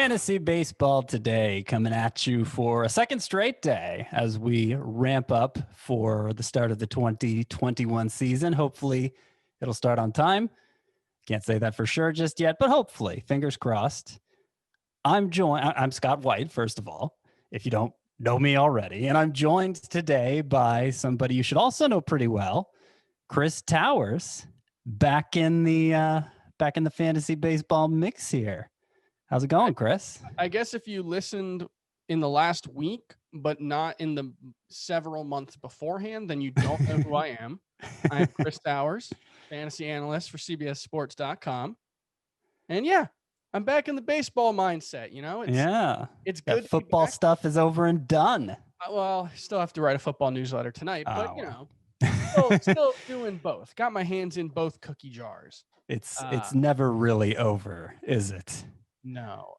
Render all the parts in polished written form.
Fantasy Baseball Today coming at you for a second straight day as we ramp up for the start of the 2021 season. Hopefully it'll start on time. Can't say that for sure just yet, but hopefully, fingers crossed. I'm Scott White, first of all, if you don't know me already, and I'm joined today by somebody you should also know pretty well, Chris Towers, back in the fantasy baseball mix here. How's it going, Chris? I guess if you listened in the last week, but not in the several months beforehand, then you don't know who I am. I'm Chris Towers, fantasy analyst for CBSSports.com. And yeah, I'm back in the baseball mindset. It's good. That football stuff is over and done. Well, I still have to write a football newsletter tonight, but still doing both. Got my hands in both cookie jars. It's never really over, is it? No,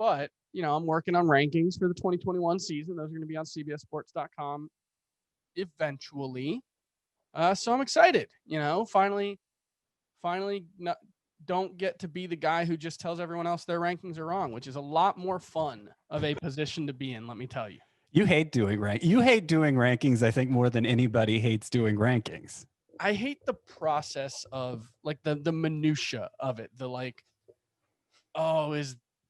but I'm working on rankings for the 2021 season. Those are going to be on CBSSports.com eventually. So I'm excited. Finally, don't get to be the guy who just tells everyone else their rankings are wrong, which is a lot more fun of a position to be in. Let me tell you. You hate doing rankings. I think more than anybody hates doing rankings. I hate the process of like the minutia of it.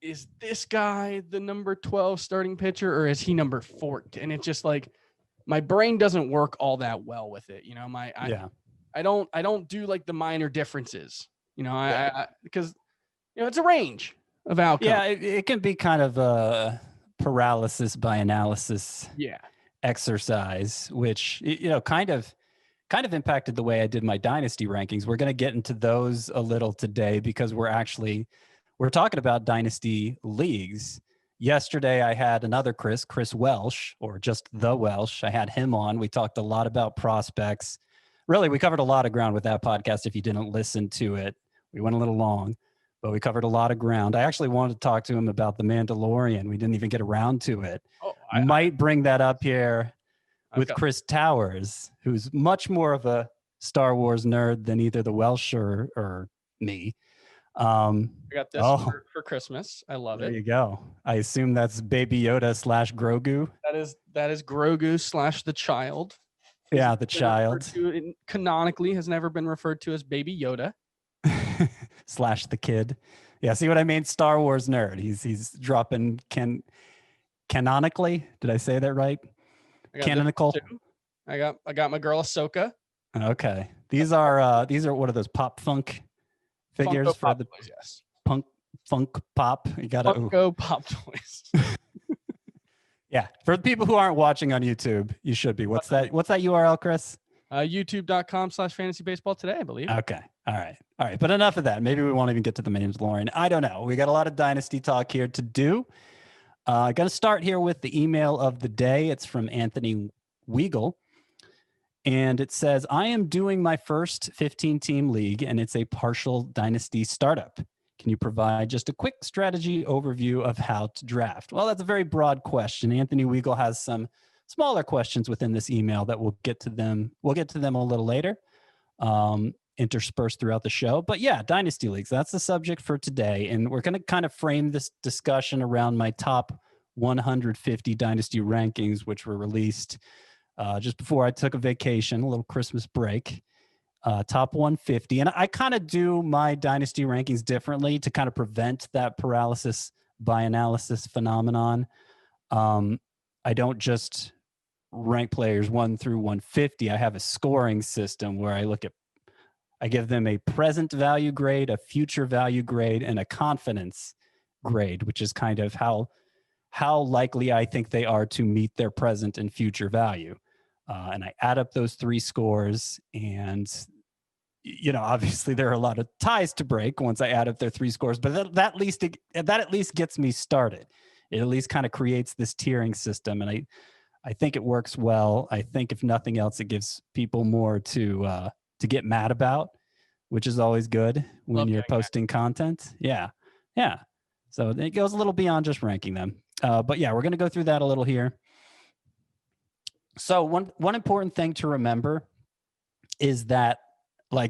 Is this guy the number 12 starting pitcher or is he number 14? And it's just like my brain doesn't work all that well with it. I don't do like the minor differences, because it's a range of outcomes. Yeah, it can be kind of a paralysis by analysis exercise, which kind of impacted the way I did my Dynasty rankings. We're going to get into those a little today because we're talking about Dynasty leagues. Yesterday, I had another Chris Welsh, or just the Welsh. I had him on. We talked a lot about prospects. Really, we covered a lot of ground with that podcast. If you didn't listen to it, we went a little long, but we covered a lot of ground. I actually wanted to talk to him about The Mandalorian. We didn't even get around to it. I might bring that up here with Chris Towers, who's much more of a Star Wars nerd than either the Welsh or me. I got this for Christmas. I love it. There you go. I assume that's Baby Yoda / Grogu. That is Grogu / the child. Yeah, the child. Canonically has never been referred to as Baby Yoda. / the kid. Yeah, see what I mean? Star Wars nerd. He's dropping canonically. Did I say that right? Canonical. I got my girl Ahsoka. Okay. These are what are those pop funk figures Funko for pop the toys, yes. Funk pop? You gotta Funko pop toys. Yeah, for the people who aren't watching on YouTube, you should be. What's that URL, Chris? YouTube.com/fantasy baseball today, I believe. Okay. All right. But enough of that. Maybe we won't even get to the Mandalorian. I don't know. We got a lot of Dynasty talk here to do. Going to start here with the email of the day. It's from Anthony Weigel. And it says, I am doing my first 15-team league, and it's a partial Dynasty startup. Can you provide just a quick strategy overview of how to draft? Well, that's a very broad question. Anthony Weigel has some smaller questions within this email that we'll get to them. We'll get to them a little later, interspersed throughout the show. But yeah, Dynasty leagues, that's the subject for today. And we're going to kind of frame this discussion around my top 150 Dynasty rankings, which were released just before I took a vacation, a little Christmas break. Top 150. And I kind of do my Dynasty rankings differently to kind of prevent that paralysis by analysis phenomenon. I don't just rank players 1 through 150. I have a scoring system where I give them a present value grade, a future value grade, and a confidence grade, which is kind of how likely I think they are to meet their present and future value. And I add up those 3 scores, and obviously there are a lot of ties to break once I add up their 3 scores, but that at least gets me started. It at least kind of creates this tiering system, and I think it works well. I think if nothing else, it gives people more to get mad about, which is always good when you're posting content. Yeah. So it goes a little beyond just ranking them. But yeah, we're going to go through that a little here. So one important thing to remember is that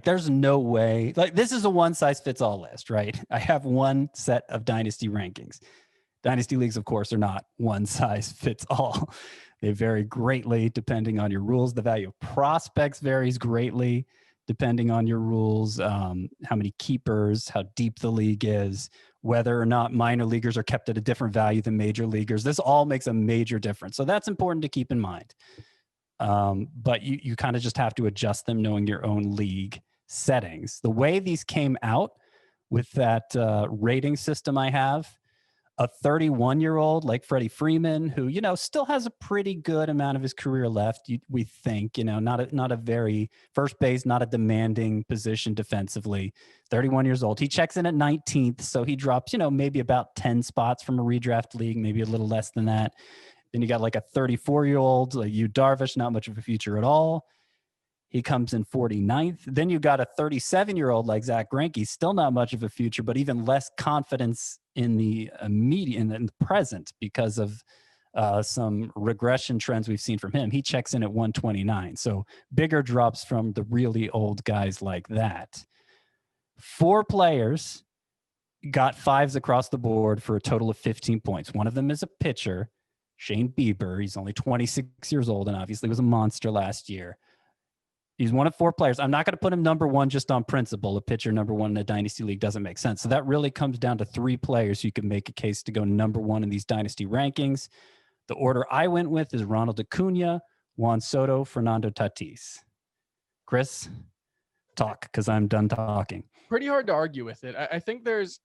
there's no way, this is a one size fits all list, right? I have one set of Dynasty rankings. Dynasty leagues, of course, are not one size fits all. They vary greatly depending on your rules. The value of prospects varies greatly depending on your rules, how many keepers, how deep the league is, whether or not minor leaguers are kept at a different value than major leaguers. This all makes a major difference. So that's important to keep in mind. But you kind of just have to adjust them knowing your own league settings. The way these came out with that rating system I have, a 31-year-old like Freddie Freeman, who, still has a pretty good amount of his career left, we think, not a very first base, not a demanding position defensively, 31 years old. He checks in at 19th, so he drops, maybe about 10 spots from a redraft league, maybe a little less than that. Then you got like a 34-year-old like Yu Darvish, not much of a future at all. He comes in 49th. Then you got a 37-year-old like Zach Greinke, still not much of a future, but even less confidence in the immediate, in the present, because of some regression trends we've seen from him. He checks in at 129. So bigger drops from the really old guys like that. 4 players got 5s across the board for a total of 15 points. One of them is a pitcher, Shane Bieber. He's only 26 years old and obviously was a monster last year. He's one of 4 players. I'm not going to put him number 1 just on principle. A pitcher number 1 in a dynasty league doesn't make sense. So that really comes down to 3 players you can make a case to go number 1 in these dynasty rankings. The order I went with is Ronald Acuna, Juan Soto, Fernando Tatis. Chris, talk, because I'm done talking. Pretty hard to argue with it. I think there's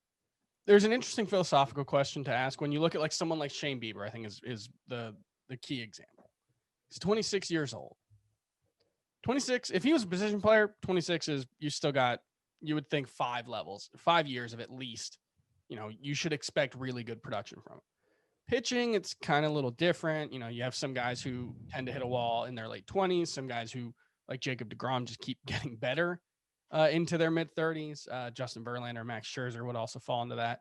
an interesting philosophical question to ask when you look at like someone like Shane Bieber. I think is the key example. He's 26 years old. 26, if he was a position player, 26 is, you would think 5 levels, 5 years of at least, you should expect really good production from him. Pitching, it's kind of a little different. You have some guys who tend to hit a wall in their late 20s, some guys who, like Jacob deGrom, just keep getting better into their mid 30s. Justin Verlander, Max Scherzer would also fall into that,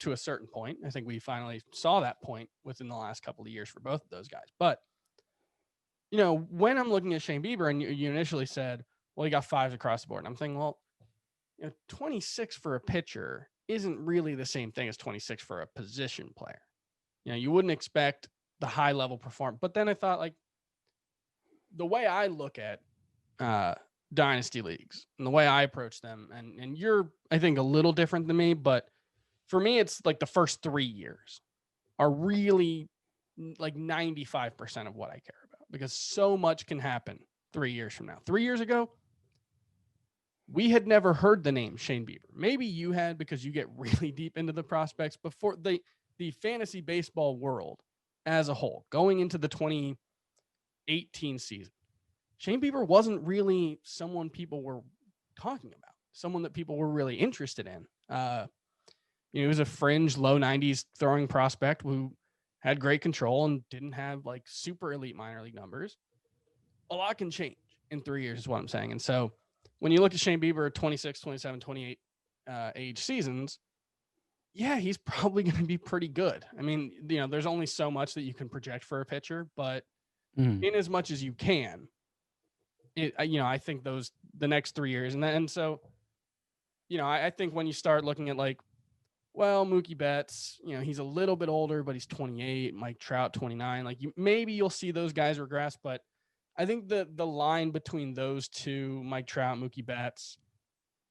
to a certain point. I think we finally saw that point within the last couple of years for both of those guys. But when I'm looking at Shane Bieber and you initially said, well, he got 5s across the board. And I'm thinking, well, 26 for a pitcher isn't really the same thing as 26 for a position player. You wouldn't expect the high level performance. But then I thought, like, the way I look at dynasty leagues and the way I approach them, and you're, I think, a little different than me, but for me, it's like the first 3 years are really like 95% of what I care about, because so much can happen 3 years from now. 3 years ago, we had never heard the name Shane Bieber. Maybe you had, because you get really deep into the prospects. Before the fantasy baseball world as a whole, going into the 2018 season, Shane Bieber wasn't really someone people were talking about, someone that people were really interested in. He was a fringe low 90s throwing prospect who had great control and didn't have like super elite minor league numbers. A lot can change in 3 years is what I'm saying. And so when you look at Shane Bieber, 26, 27, 28 age seasons, yeah, he's probably going to be pretty good. I mean, there's only so much that you can project for a pitcher, but in as much as you can, I think the next 3 years. And so, I think when you start looking at like, well, Mookie Betts, he's a little bit older, but he's 28. Mike Trout, 29. Like maybe you'll see those guys regress, but I think the line between those two, Mike Trout, Mookie Betts,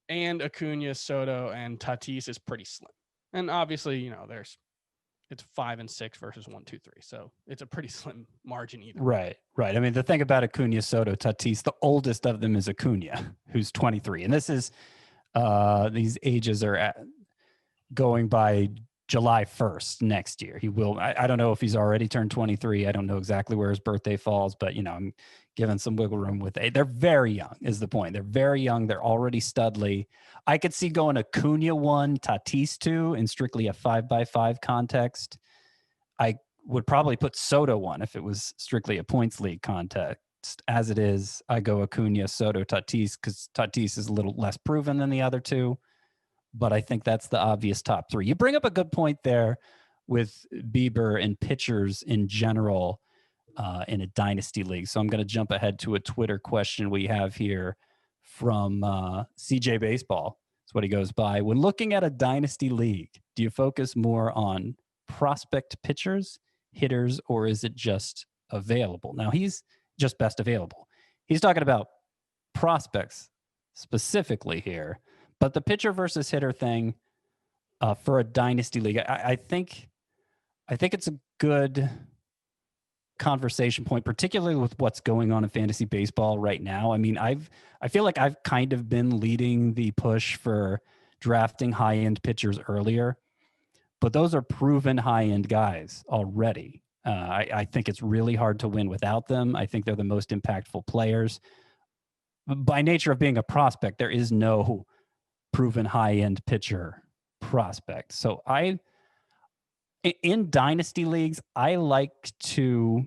and Acuna, Soto, and Tatis is pretty slim. And obviously, it's 5 and 6 versus 1, 2, 3. So it's a pretty slim margin either. Right. I mean, the thing about Acuna, Soto, Tatis, the oldest of them is Acuna, who's 23. And this is, these ages are going by July 1st next year. He will, I don't know if he's already turned 23. I don't know exactly where his birthday falls, but, I'm giving some wiggle room with it. They're very young is the point. They're very young. They're already studly. I could see going Acuna 1, Tatis 2 in strictly a 5x5 context. I would probably put Soto 1 if it was strictly a points league context. As it is, I go Acuna, Soto, Tatis, because Tatis is a little less proven than the other two. But I think that's the obvious top 3. You bring up a good point there with Bieber and pitchers in general in a dynasty league. So I'm going to jump ahead to a Twitter question we have here from CJ Baseball. That's what he goes by. When looking at a dynasty league, do you focus more on prospect pitchers, hitters, or is it just available? Now, he's just best available. He's talking about prospects specifically here, but the pitcher versus hitter thing for a dynasty league, I think it's a good conversation point, particularly with what's going on in fantasy baseball right now. I mean, I feel like I've kind of been leading the push for drafting high-end pitchers earlier, but those are proven high-end guys already. I think it's really hard to win without them. I think they're the most impactful players. By nature of being a prospect, there is no proven high-end pitcher prospect. So in dynasty leagues, I like to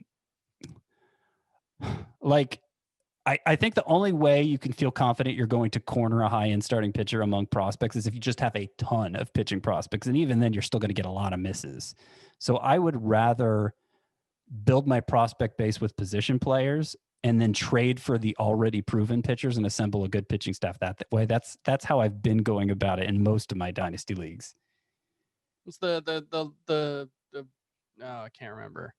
I think the only way you can feel confident you're going to corner a high-end starting pitcher among prospects is if you just have a ton of pitching prospects. And even then, you're still going to get a lot of misses. So I would rather build my prospect base with position players and then trade for the already proven pitchers and assemble a good pitching staff that way. That's how I've been going about it in most of my dynasty leagues. It's I can't remember.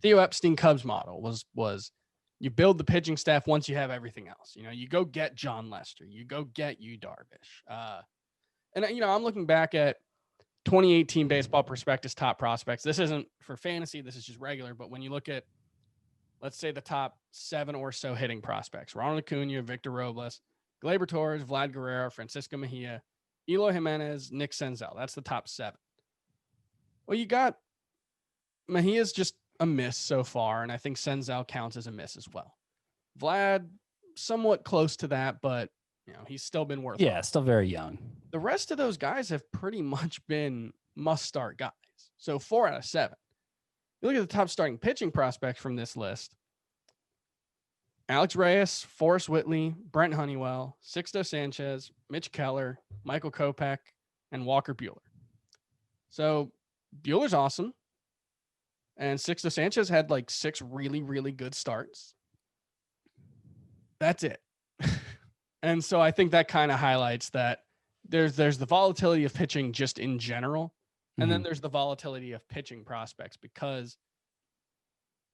Theo Epstein Cubs model was you build the pitching staff once you have everything else. You know, you go get John Lester, you go get Yu Darvish. And you know, I'm looking back at 2018 Baseball Prospectus top prospects. This isn't for fantasy, this is just regular, but when you look at, let's say, the top 7 or so hitting prospects: Ronald Acuna, Victor Robles, Gleyber Torres, Vlad Guerrero, Francisco Mejia, Eloy Jimenez, Nick Senzel. That's the top 7. Well, you got Mejia's just a miss so far, and I think Senzel counts as a miss as well. Vlad, somewhat close to that, but you know, he's still been worthwhile. Yeah, still very young. The rest of those guys have pretty much been must-start guys. So 4 out of 7. You look at the top starting pitching prospects from this list: Alex Reyes, Forrest Whitley, Brent Honeywell, Sixto Sanchez, Mitch Keller, Michael Kopech, and Walker Buehler. So Buehler's awesome. And Sixto Sanchez had like 6 really, really good starts. That's it. And so I think that kind of highlights that there's the volatility of pitching just in general. And then there's the volatility of pitching prospects, because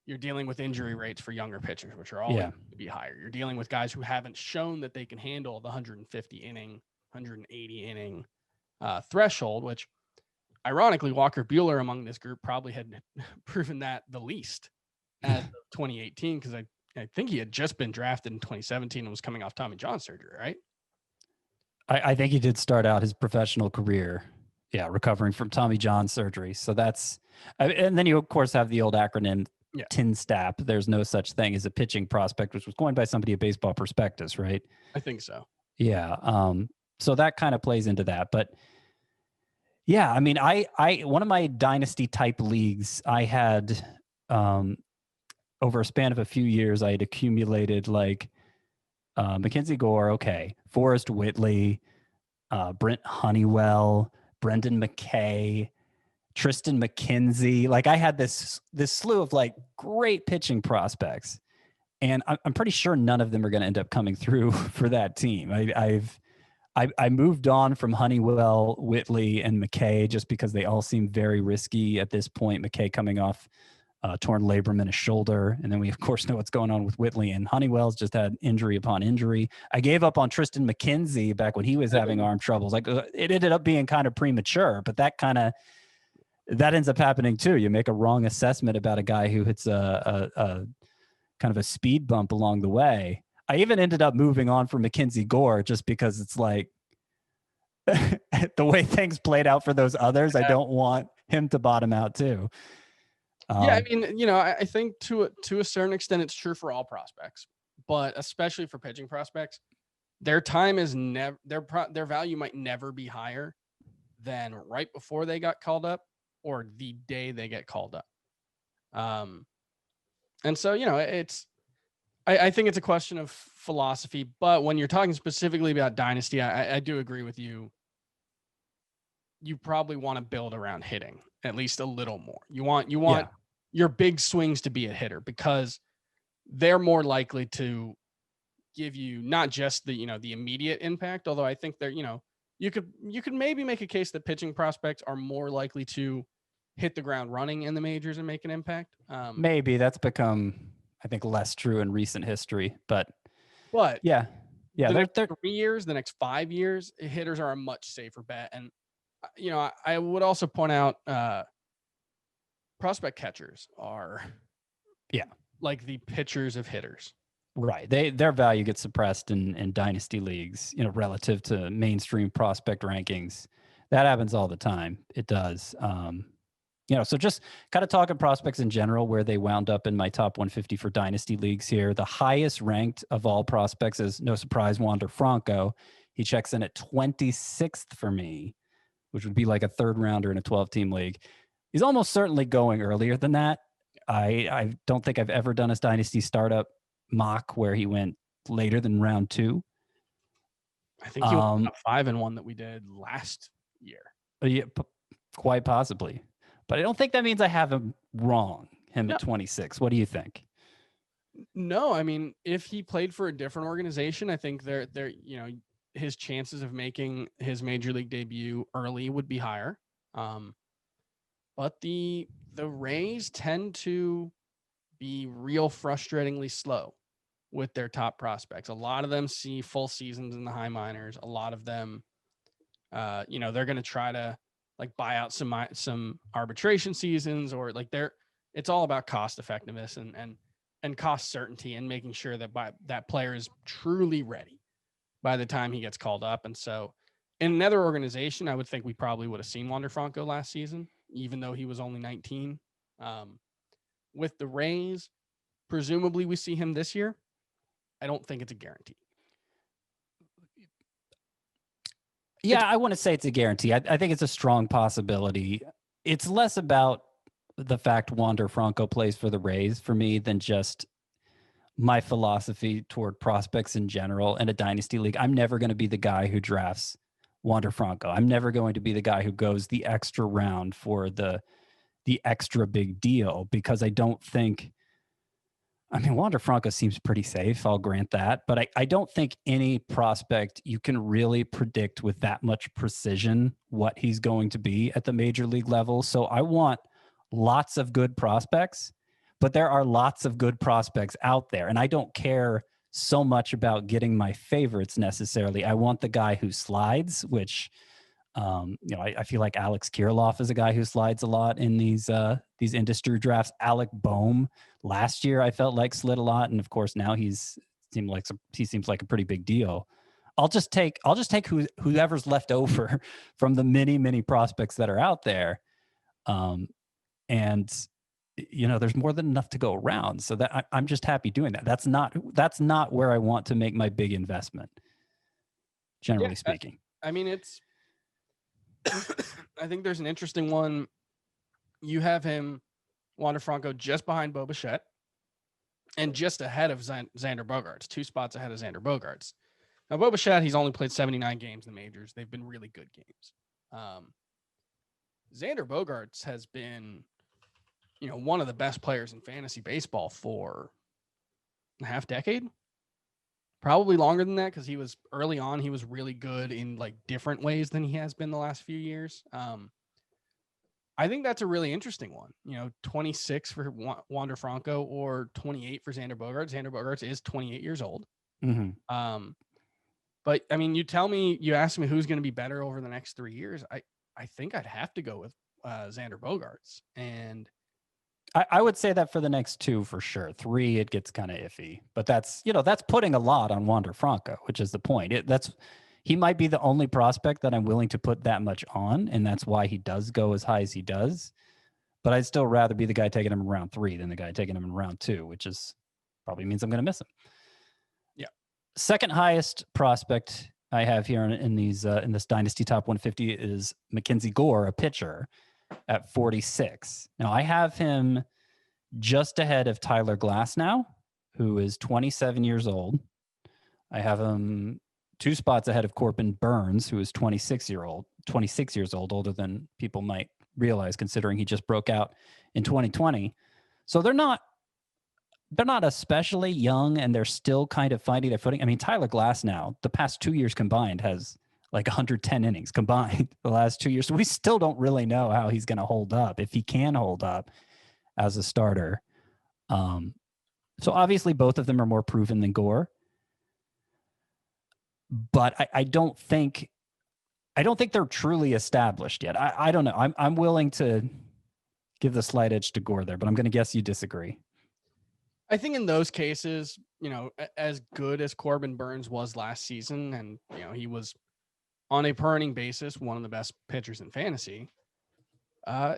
you're dealing with injury rates for younger pitchers, which are always going to be higher. You're dealing with guys who haven't shown that they can handle the 150 inning, 180 inning threshold, which ironically, Walker Buehler among this group probably had proven that the least as of 2018, because I think he had just been drafted in 2017 and was coming off Tommy John surgery, right? I think he did start out his professional career, recovering from Tommy John surgery. So that's, and then you of course have the old acronym TINSTAP. There's no such thing as a pitching prospect, which was coined by somebody at Baseball Prospectus, right? I think so. Yeah. So that kind of plays into that, but yeah, I mean, I one of my dynasty type leagues, I had over a span of a few years, I had accumulated like Mackenzie Gore, Forrest Whitley, Brent Honeywell, Brendan McKay, Tristan McKenzie. Like I had this slew of like great pitching prospects, and I'm pretty sure none of them are going to end up coming through for that team. I moved on from Honeywell, Whitley, and McKay just because they all seem very risky at this point. McKay coming off torn labrum in his shoulder. And then we, of course, know what's going on with Whitley, and Honeywell's just had injury upon injury. I gave up on Tristan McKenzie back when he was having arm troubles. Like it ended up being kind of premature, but that ends up happening too. You make a wrong assessment about a guy who hits a kind of a speed bump along the way. I even ended up moving on from Mackenzie Gore just because it's like the way things played out for those others. I don't want him to bottom out too. I mean, you know, I think to a certain extent it's true for all prospects, but especially for pitching prospects, their time is never their value might never be higher than right before they got called up or the day they get called up. And so, you know, I think it's a question of philosophy, but when you're talking specifically about dynasty, I do agree with you. You probably want to build around hitting at least a little more. You want your big swings to be a hitter, because they're more likely to give you not just the, you know, the immediate impact, although I think they're, you know, you could maybe make a case that pitching prospects are more likely to hit the ground running in the majors and make an impact. Maybe that's become, I think, less true in recent history, but yeah, the next 3 years, the next 5 years, hitters are a much safer bet. And I would also point out prospect catchers are like the pitchers of hitters. Right. Their value gets suppressed in dynasty leagues, relative to mainstream prospect rankings. That happens all the time. It does. So just kind of talking prospects in general, where they wound up in my top 150 for dynasty leagues here. The highest ranked of all prospects is, no surprise, Wander Franco. He checks in at 26th for me, which would be like a third rounder in a 12-team league. He's almost certainly going earlier than that. I don't think I've ever done a dynasty startup mock where he went later than round 2. I think he went 5 in one that we did last year. Yeah, quite possibly. But I don't think that means I have him wrong, at 26. What do you think? No, I mean, if he played for a different organization, I think his chances of making his major league debut early would be higher. But the Rays tend to be real frustratingly slow with their top prospects. A lot of them see full seasons in the high minors. A lot of them, they're going to try to like buy out some arbitration seasons, or like it's all about cost effectiveness and cost certainty, and making sure that that player is truly ready by the time he gets called up. And so in another organization, I would think we probably would have seen Wander Franco last season, even though he was only 19. With the Rays, presumably we see him this year. I don't think it's a guarantee. Yeah, I want to say it's a guarantee. I think it's a strong possibility. It's less about the fact Wander Franco plays for the Rays for me than just my philosophy toward prospects in general in a dynasty league. I'm never going to be the guy who drafts Wander Franco. I'm never going to be the guy who goes the extra round for the extra big deal, because I don't think, Wander Franco seems pretty safe. I'll grant that. But I don't think any prospect you can really predict with that much precision what he's going to be at the major league level. So I want lots of good prospects, but there are lots of good prospects out there. And I don't care so much about getting my favorites necessarily. I want the guy who slides, which, I feel like Alex Kirilloff is a guy who slides a lot in these industry drafts. Alec Boehm last year, I felt like slid a lot. And of course now he seems like a pretty big deal. I'll just take whoever's left over from the many prospects that are out there. And there's more than enough to go around, so that I'm just happy doing that. That's not where I want to make my big investment, generally speaking. I think there's an interesting one. You have him, Wander Franco, just behind Bo Bichette and just ahead of Xander Bogaerts, 2 spots ahead of Xander Bogaerts. Now, Bo Bichette, he's only played 79 games in the majors. They've been really good games. Xander Bogaerts has been, one of the best players in fantasy baseball for a half decade. Probably longer than that, because he was early on. He was really good in like different ways than he has been the last few years. I think that's a really interesting one. 26 for Wander Franco or 28 for Xander Bogaerts. Xander Bogaerts is 28 years old. Mm-hmm. But you asked me who's going to be better over the next 3 years. I think I'd have to go with Xander Bogaerts, and I would say that for the next 2 for sure. 3, it gets kind of iffy, but that's putting a lot on Wander Franco, which is the point. He might be the only prospect that I'm willing to put that much on, and that's why he does go as high as he does. But I'd still rather be the guy taking him in round 3 than the guy taking him in round 2, which is probably means I'm going to miss him. Yeah. Second highest prospect I have here in this Dynasty Top 150 is Mackenzie Gore, a pitcher, at 46. Now I have him just ahead of Tyler Glasnow, who is 27 years old. I have him 2 spots ahead of Corbin Burns, who is 26 years old, older than people might realize, considering he just broke out in 2020. So they're not especially young, and they're still kind of finding their footing. Tyler Glasnow, the past 2 years combined, has like 110 innings combined the last 2 years. So we still don't really know how he's going to hold up, if he can hold up as a starter. So obviously both of them are more proven than Gore, but I don't think they're truly established yet. I don't know. I'm willing to give the slight edge to Gore there, but I'm going to guess you disagree. I think in those cases, as good as Corbin Burns was last season, and he was on a per inning basis one of the best pitchers in fantasy.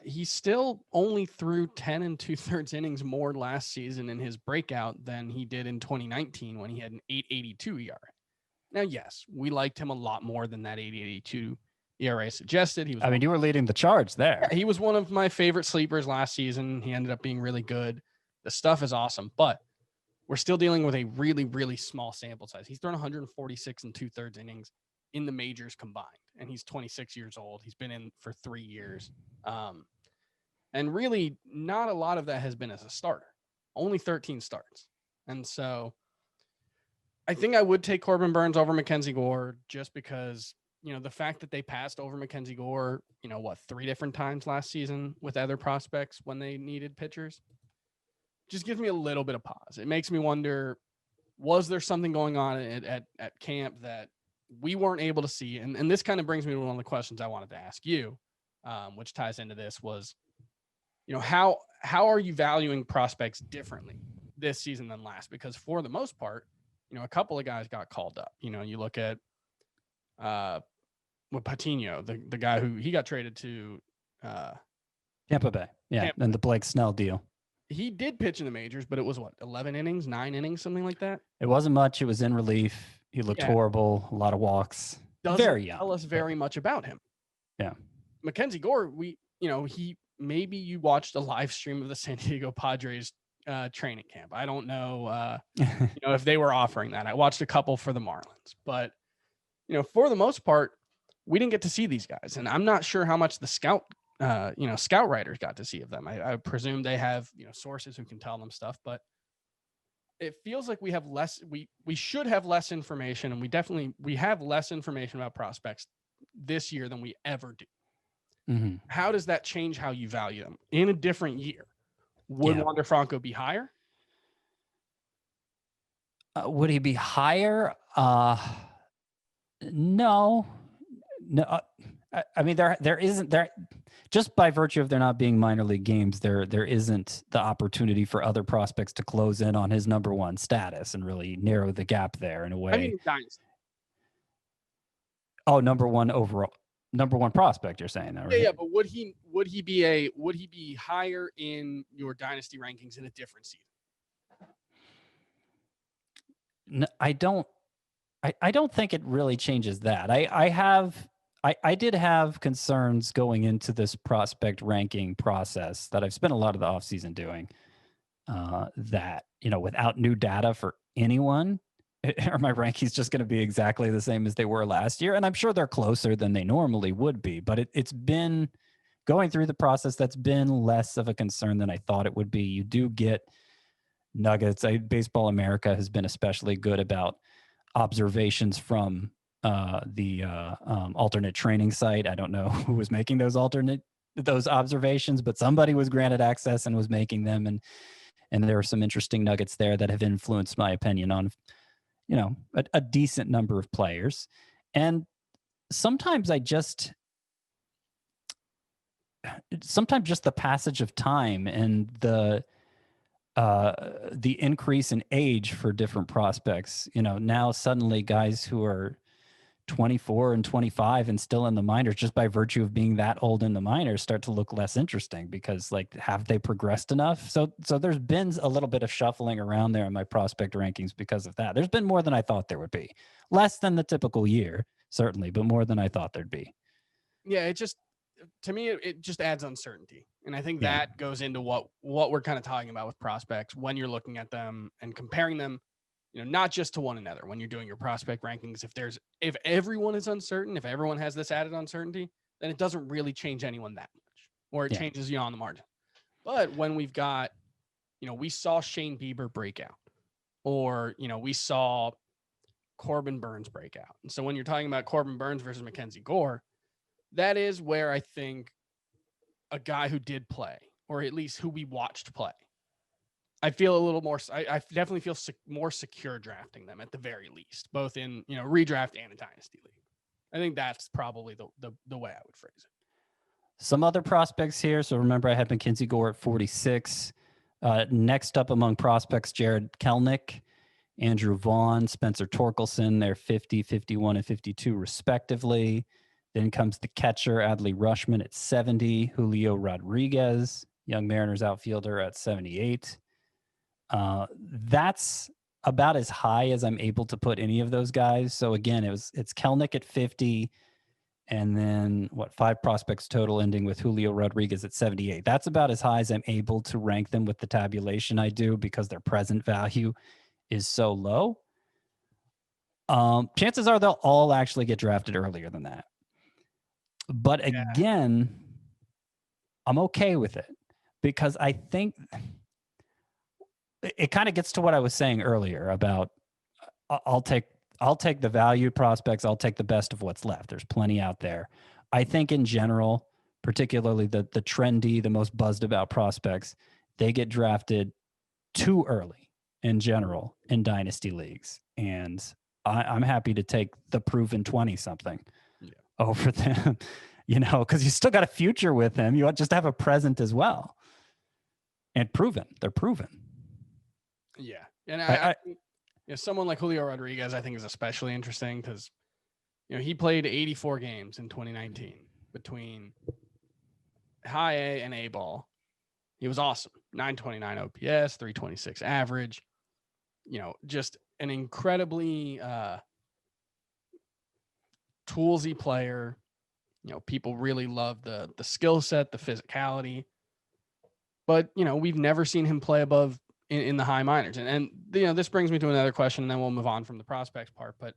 He still only threw 10 2/3 innings more last season in his breakout than he did in 2019 when he had an 8.82 ERA. Now, yes, we liked him a lot more than that 8.82 ERA suggested. I mean, you were leading the charge there. Yeah, he was one of my favorite sleepers last season. He ended up being really good. The stuff is awesome, but we're still dealing with a really, really small sample size. He's thrown 146 2/3 innings in the majors combined, and he's 26 years old. He's been in for 3 years. And really not a lot of that has been as a starter, only 13 starts. And so I think I would take Corbin Burns over Mackenzie Gore just because, the fact that they passed over Mackenzie Gore, 3 different times last season with other prospects when they needed pitchers, just gives me a little bit of pause. It makes me wonder, was there something going on at camp that we weren't able to see? And this kind of brings me to one of the questions I wanted to ask you, which ties into this was, how are you valuing prospects differently this season than last? Because for the most part, a couple of guys got called up. You look at with Patino, the guy who he got traded to Tampa Bay. Yeah, and the Blake Snell deal. He did pitch in the majors, but it was 11 innings, 9 innings, something like that. It wasn't much. It was in relief. He looked horrible. A lot of walks. Very young. Tell us very much about him. Yeah. Mackenzie Gore, maybe you watched a live stream of the San Diego Padres training camp. I don't know, if they were offering that. I watched a couple for the Marlins, but for the most part, we didn't get to see these guys, and I'm not sure how much the scout writers got to see of them. I presume they have sources who can tell them stuff, but it feels like we have less. We should have less information, and we have less information about prospects this year than we ever do. Mm-hmm. How does that change how you value them in a different year? Would Wander Franco be higher? Would he be higher? No. I mean, there isn't just by virtue of there not being minor league games, there isn't the opportunity for other prospects to close in on his number one status and really narrow the gap there in a way. I mean, Dynasty. Oh, number one prospect, you're saying that, right? Yeah, but would he be higher in your Dynasty rankings in a different season? No, I don't think it really changes that. I did have concerns going into this prospect ranking process that I've spent a lot of the offseason doing, that, without new data for anyone, are my rankings just going to be exactly the same as they were last year? And I'm sure they're closer than they normally would be, but it's been going through the process that's been less of a concern than I thought it would be. You do get nuggets. Baseball America has been especially good about observations from the alternate training site. I don't know who was making those observations, but somebody was granted access and was making them. And there were some interesting nuggets there that have influenced my opinion on, a decent number of players. And sometimes just the passage of time and the increase in age for different prospects, now suddenly guys who are 24 and 25 and still in the minors, just by virtue of being that old in the minors, start to look less interesting because, have they progressed enough? So there's been a little bit of shuffling around there in my prospect rankings because of that. There's been more than I thought there would be. Less than the typical year, certainly, but more than I thought there'd be. Yeah, to me, it just adds uncertainty. And I think that goes into what we're kind of talking about with prospects when you're looking at them and comparing them, not just to one another. When you're doing your prospect rankings, if everyone is uncertain, if everyone has this added uncertainty, then it doesn't really change anyone that much, or it changes on the margin. But when we've got, we saw Shane Bieber break out, or, we saw Corbin Burns breakout. And so when you're talking about Corbin Burns versus Mackenzie Gore, that is where I think a guy who did play, or at least who we watched play, I feel a little more, I definitely feel more secure drafting them at the very least, both in, redraft and a dynasty league. I think that's probably the way I would phrase it. Some other prospects here. So remember, I had Mackenzie Gore at 46. Next up among prospects, Jared Kelenic, Andrew Vaughn, Spencer Torkelson. They're 50, 51, and 52 respectively. Then comes the catcher, Adley Rushman at 70. Julio Rodriguez, Young Mariners outfielder, at 78. That's about as high as I'm able to put any of those guys. So again, it's Kelenic at 50. And then 5 prospects total, ending with Julio Rodriguez at 78. That's about as high as I'm able to rank them with the tabulation I do, because their present value is so low. Chances are they'll all actually get drafted earlier than that. But again, I'm okay with it, because I think it kind of gets to what I was saying earlier about I'll take the valued prospects. I'll take the best of what's left. There's plenty out there. I think in general, particularly the trendy, the most buzzed about prospects, they get drafted too early in general in dynasty leagues. And I'm happy to take the proven 20-something over them, because you still got a future with them. You just have a present as well. And proven. They're proven. Yeah. And I someone like Julio Rodriguez, I think, is especially interesting because, he played 84 games in 2019 between high A and A ball. He was awesome. 929 OPS, 326 average. Just an incredibly toolsy player. People really love the skill set, the physicality. But, we've never seen him play above in the high minors. And this brings me to another question, and then we'll move on from the prospects part. But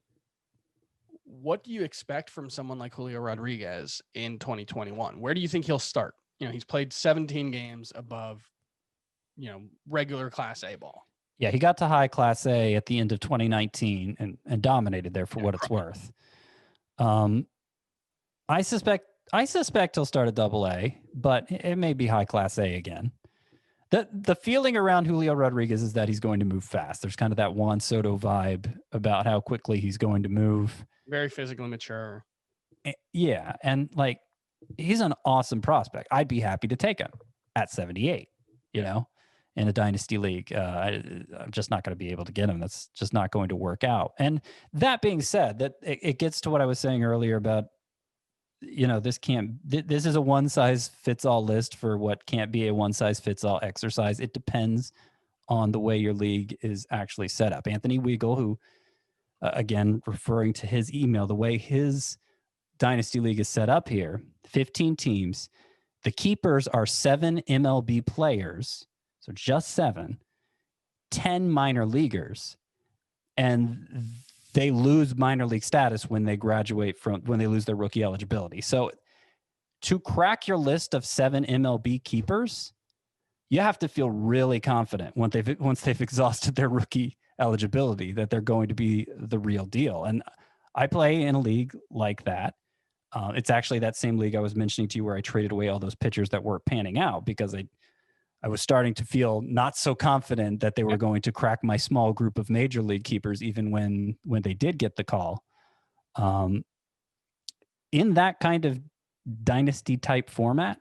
what do you expect from someone like Julio Rodriguez in 2021? Where do you think he'll start? He's played 17 games above, regular Class A ball. Yeah, he got to high Class A at the end of 2019 and dominated there for what it's worth. I suspect he'll start at Double A, but it may be high Class A again. The feeling around Julio Rodriguez is that he's going to move fast. There's kind of that Juan Soto vibe about how quickly he's going to move. Very physically mature. Yeah, and he's an awesome prospect. I'd be happy to take him at 78, in a dynasty league. I'm just not going to be able to get him. That's just not going to work out. And that being said, that it gets to what I was saying earlier about, this is a one-size-fits-all list for what can't be a one-size-fits-all exercise. It depends on the way your league is actually set up. Anthony Weigel, who, again, referring to his email, the way his dynasty league is set up here, 15 teams, the keepers are 7 MLB players, so just 7, 10 minor leaguers, and they lose minor league status when they when they lose their rookie eligibility. So to crack your list of 7 MLB keepers, you have to feel really confident once they've exhausted their rookie eligibility that they're going to be the real deal. And I play in a league like that. It's actually that same league I was mentioning to you where I traded away all those pitchers that weren't panning out because I was starting to feel not so confident that they were going to crack my small group of major league keepers, even when they did get the call. In that kind of dynasty type format,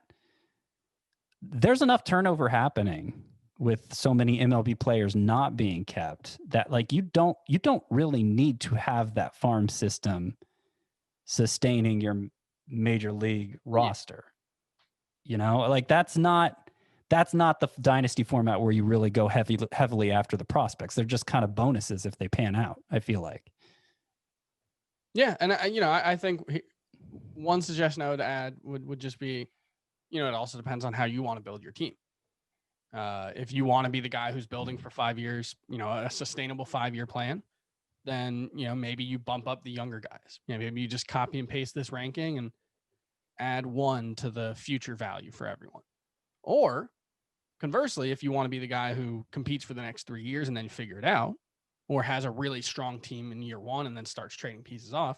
there's enough turnover happening with so many MLB players not being kept that you don't really need to have that farm system sustaining your major league roster. That's not the dynasty format where you really go heavily after the prospects. They're just kind of bonuses if they pan out, I feel like. Yeah. And I think one suggestion I would add would just be, it also depends on how you want to build your team. If you want to be the guy who's building for 5 years, a sustainable 5-year plan, then, maybe you bump up the younger guys. Maybe you just copy and paste this ranking and add 1 to the future value for everyone. Or conversely, if you want to be the guy who competes for the next 3 years and then figure it out, or has a really strong team in year one and then starts trading pieces off,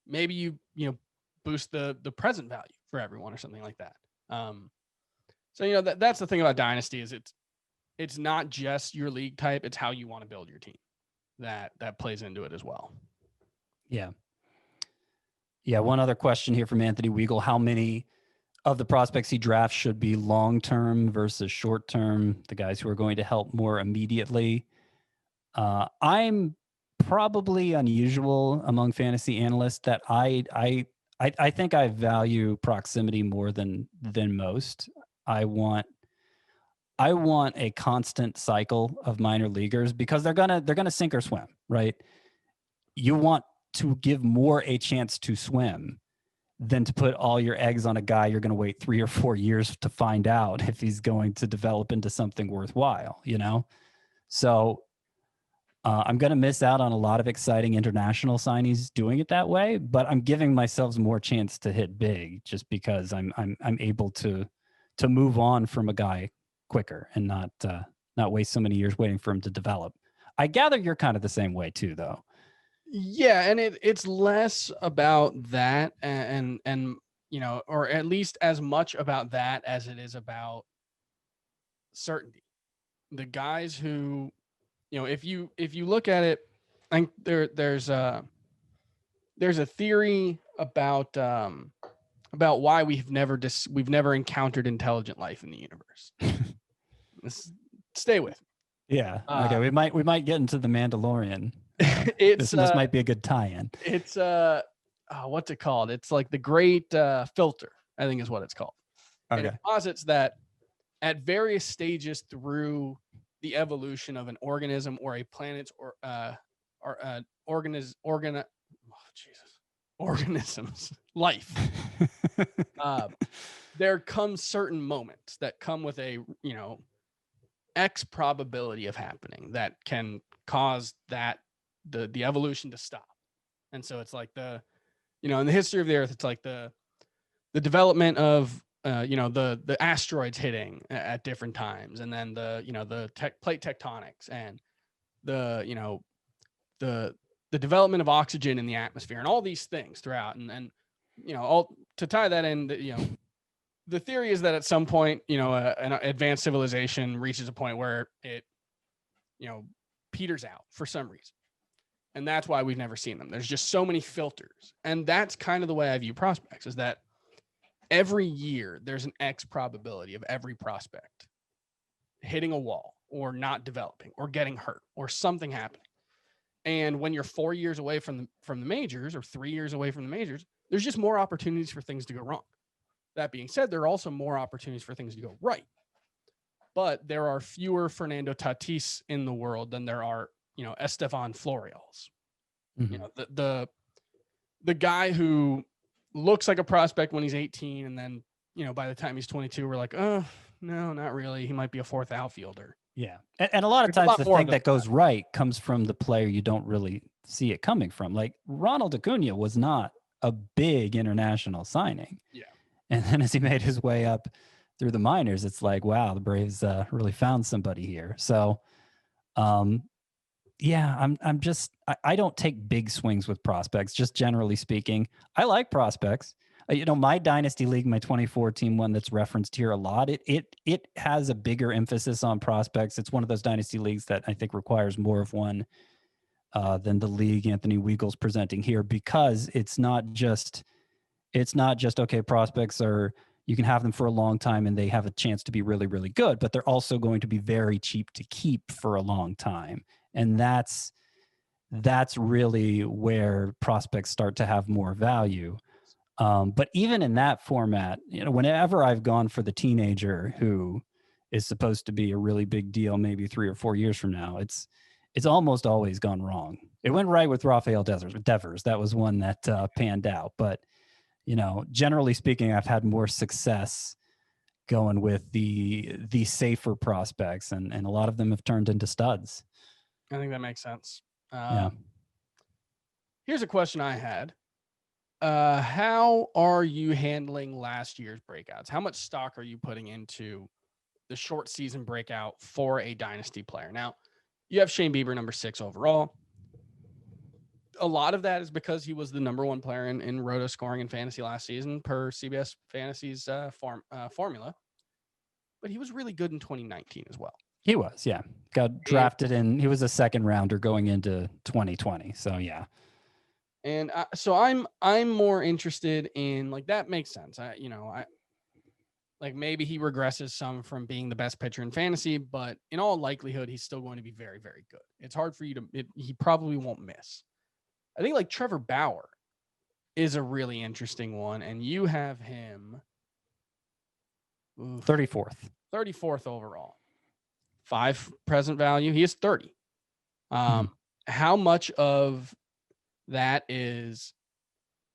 maybe you boost the present value for everyone or something like that. So that's the thing about Dynasty is it's not just your league type, it's how you want to build your team that plays into it as well. Yeah. One other question here from Anthony Weigel: how many of the prospects he drafts should be long-term versus short-term, the guys who are going to help more immediately? I'm probably unusual among fantasy analysts that I think I value proximity more than most. I want a constant cycle of minor leaguers because they're gonna sink or swim, right? You want to give more a chance to swim than to put all your eggs on a guy you're going to wait 3 or 4 years to find out if he's going to develop into something worthwhile, So I'm going to miss out on a lot of exciting international signees doing it that way, but I'm giving myself more chance to hit big just because I'm able to move on from a guy quicker and not waste so many years waiting for him to develop. I gather you're kind of the same way too, though. Yeah, and it's less about that and or at least as much about that as it is about certainty. The guys who, if you look at it, I think there's a theory about why we've never encountered intelligent life in the universe. Stay with me. Yeah. Okay. We might get into the Mandalorian. This might be a good tie-in. It's what's it called? It's like the Great Filter, I think is what it's called. Okay. And it posits that at various stages through the evolution of an organism or a planet's organisms life, there comes certain moments that come with a X probability of happening that can cause that the evolution to stop. And so it's like in the history of the Earth, it's like the development of the asteroids hitting at different times, and then the plate tectonics and the development of oxygen in the atmosphere and all these things throughout, and all to tie that in, the theory is that at some point an advanced civilization reaches a point where it peters out for some reason. And that's why we've never seen them. There's just so many filters. And that's kind of the way I view prospects, is that every year there's an X probability of every prospect hitting a wall or not developing or getting hurt or something happening. And when you're 4 years away from the majors or 3 years away from the majors, there's just more opportunities for things to go wrong. That being said, there are also more opportunities for things to go right. But there are fewer Fernando Tatis in the world than there are Estevan Florials. Mm-hmm. The guy who looks like a prospect when he's 18, and then by the time he's 22, we're like, oh no, not really. He might be a fourth outfielder. Yeah, and a lot of times the thing that goes right comes from the player you don't really see it coming from. Like Ronald Acuna was not a big international signing. Yeah, and then as he made his way up through the minors, it's like, wow, the Braves really found somebody here. So, yeah, I don't take big swings with prospects, just generally speaking. I like prospects. My Dynasty League, my 2014 one that's referenced here a lot, it has a bigger emphasis on prospects. It's one of those Dynasty Leagues that I think requires more of one than the league Anthony Weigel's presenting here, because it's not just okay, prospects you can have them for a long time and they have a chance to be really, really good, but they're also going to be very cheap to keep for a long time. And that's really where prospects start to have more value. But even in that format, whenever I've gone for the teenager who is supposed to be a really big deal, maybe 3 or 4 years from now, it's almost always gone wrong. It went right with Rafael Devers. That was one that panned out. But, generally speaking, I've had more success going with the safer prospects, and a lot of them have turned into studs. I think that makes sense. Yeah. Here's a question I had. How are you handling last year's breakouts? How much stock are you putting into the short season breakout for a dynasty player? Now, You have Shane Bieber, number 6 overall. A lot of that is because he was the number 1 player in roto scoring in fantasy last season per CBS Fantasy's formula. But he was really good in 2019 as well. He was, yeah. Got drafted in. He was a second rounder going into 2020. So yeah. And so I'm more interested in, like, that makes sense. Like, maybe he regresses some from being the best pitcher in fantasy, but in all likelihood, he's still going to be very, very good. It's hard for you to. He probably won't miss. I think, like, Trevor Bauer is a really interesting one, and you have him 34th overall. 5 present value. He is 30. How much of that is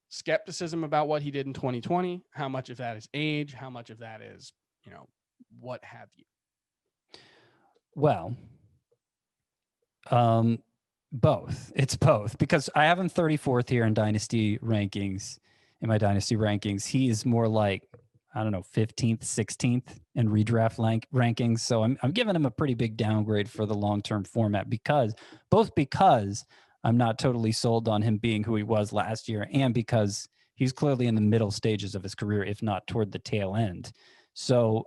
skepticism about what he did in 2020? How much of that is age? How much of that is, what have you? Well, both. It's both, because I have him 34th here in Dynasty rankings. In my Dynasty rankings, he is more like, I don't know, 15th, 16th in redraft rankings. So I'm giving him a pretty big downgrade for the long-term format, because I'm not totally sold on him being who he was last year, and because he's clearly in the middle stages of his career, if not toward the tail end. So,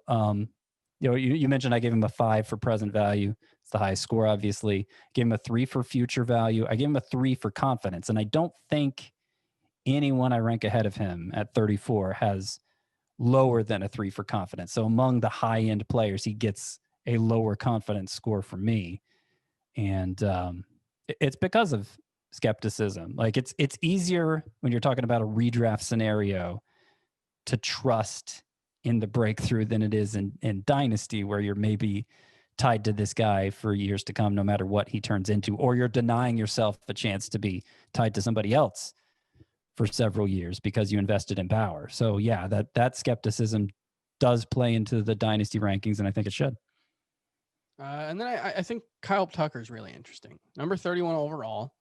you mentioned I gave him a 5 for present value. It's the highest score, obviously. I gave him a 3 for future value. I gave him a 3 for confidence. And I don't think anyone I rank ahead of him at 34 has lower than a 3 for confidence. So among the high-end players, he gets a lower confidence score from me. And it's because of skepticism. Like, it's easier when you're talking about a redraft scenario to trust in the breakthrough than it is in Dynasty, where you're maybe tied to this guy for years to come, no matter what he turns into, or you're denying yourself a chance to be tied to somebody else for several years because you invested in Bauer. So yeah, that skepticism does play into the Dynasty rankings, and I think it should. And then I think Kyle Tucker is really interesting. Number 31 overall.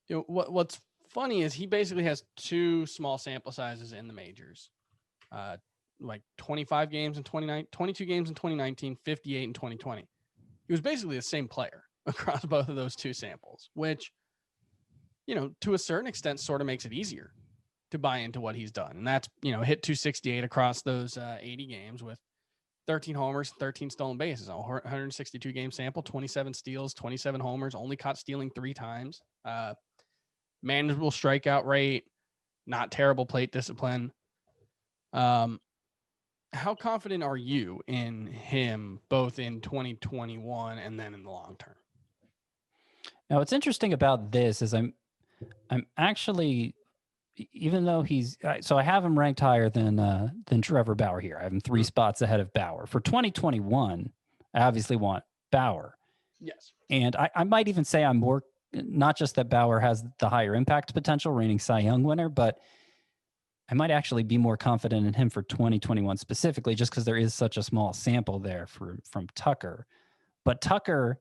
What's funny is he basically has 2 small sample sizes in the majors. Like 25 games in 22 games in 2019, 58 in 2020. He was basically the same player across both of those 2 samples, which, to a certain extent sort of makes it easier to buy into what he's done. And that's, hit 268 across those 80 games with 13 homers, 13 stolen bases, a 162 game sample, 27 steals, 27 homers, only caught stealing 3 times. Manageable strikeout rate, not terrible plate discipline. How confident are you in him both in 2021 and then in the long term? Now, what's interesting about this is I'm actually, even though I have him ranked higher than Trevor Bauer here. I have him 3 spots ahead of Bauer. For 2021, I obviously want Bauer. Yes. And I might even say I'm more, not just that Bauer has the higher impact potential, reigning Cy Young winner, but I might actually be more confident in him for 2021 specifically, just because there is such a small sample there from Tucker. But Tucker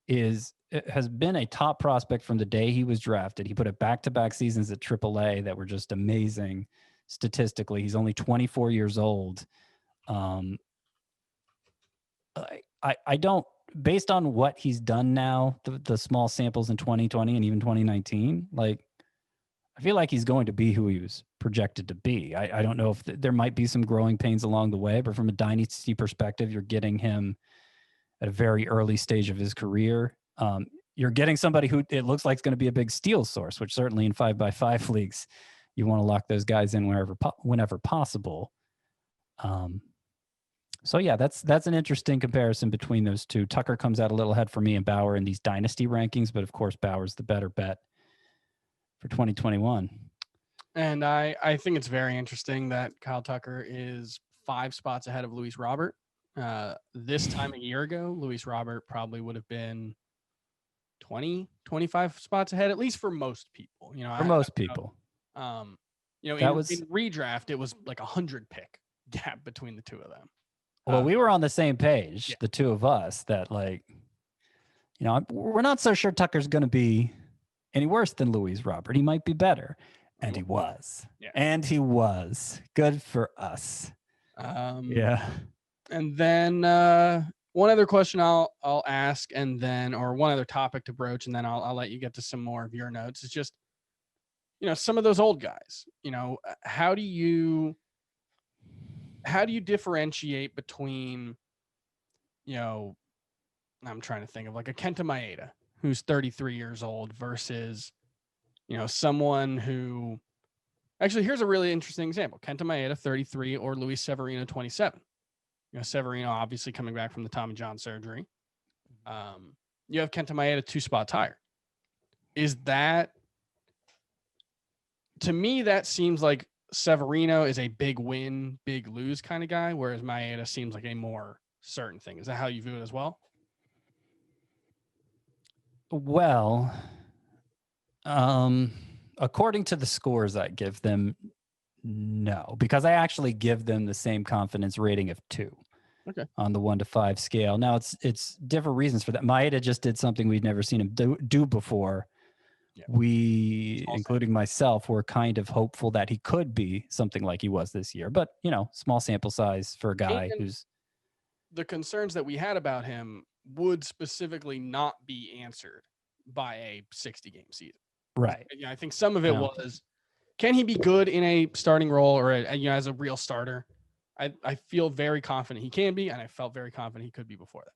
has been a top prospect from the day he was drafted. He put it back-to-back seasons at AAA that were just amazing statistically. He's only 24 years old. I don't, based on what he's done now, the small samples in 2020 and even 2019, like, I feel like he's going to be who he was projected to be. I don't know if there might be some growing pains along the way, but from a Dynasty perspective, you're getting him at a very early stage of his career. You're getting somebody who it looks like is going to be a big steal source, which certainly in 5x5 leagues, you want to lock those guys in whenever possible. So yeah, that's an interesting comparison between those 2. Tucker comes out a little ahead for me and Bauer in these Dynasty rankings, but of course Bauer's the better bet for 2021. And I think it's very interesting that Kyle Tucker is 5 spots ahead of Luis Robert. This time a year ago, Luis Robert probably would have been 20, 25 spots ahead, at least for most people. For most people. In redraft, it was like 100 pick gap between the 2 of them. Well, we were on the same page, the 2 of us, that we're not so sure Tucker's going to be any worse than Luis Robert. He might be better. And he was. Yeah. And he was. Good for us. Yeah. And then One other question I'll ask, and then, or one other topic to broach, and then I'll let you get to some more of your notes. Is just, some of those old guys. How do you differentiate between, I'm trying to think of like a Kenta Maeda who's 33 years old versus, someone who actually, here's a really interesting example. Kenta Maeda 33 or Luis Severino 27. Severino obviously coming back from the Tommy John surgery. You have Kenta Maeda 2 spots higher. Is that, to me, that seems like Severino is a big win, big lose kind of guy, whereas Maeda seems like a more certain thing. Is that how you view it as well? Well, according to the scores I give them, no, because I actually give them the same confidence rating of 2. Okay. On the 1 to 5 scale. Now it's different reasons for that. Maeda just did something we'd never seen him do before. Yeah. We, including myself, were kind of hopeful that he could be something like he was this year. But, small sample size for a guy who's... The concerns that we had about him would specifically not be answered by a 60-game season. Right. I think some of it was, can he be good in a starting role or as a real starter? I feel very confident he can be, and I felt very confident he could be before that.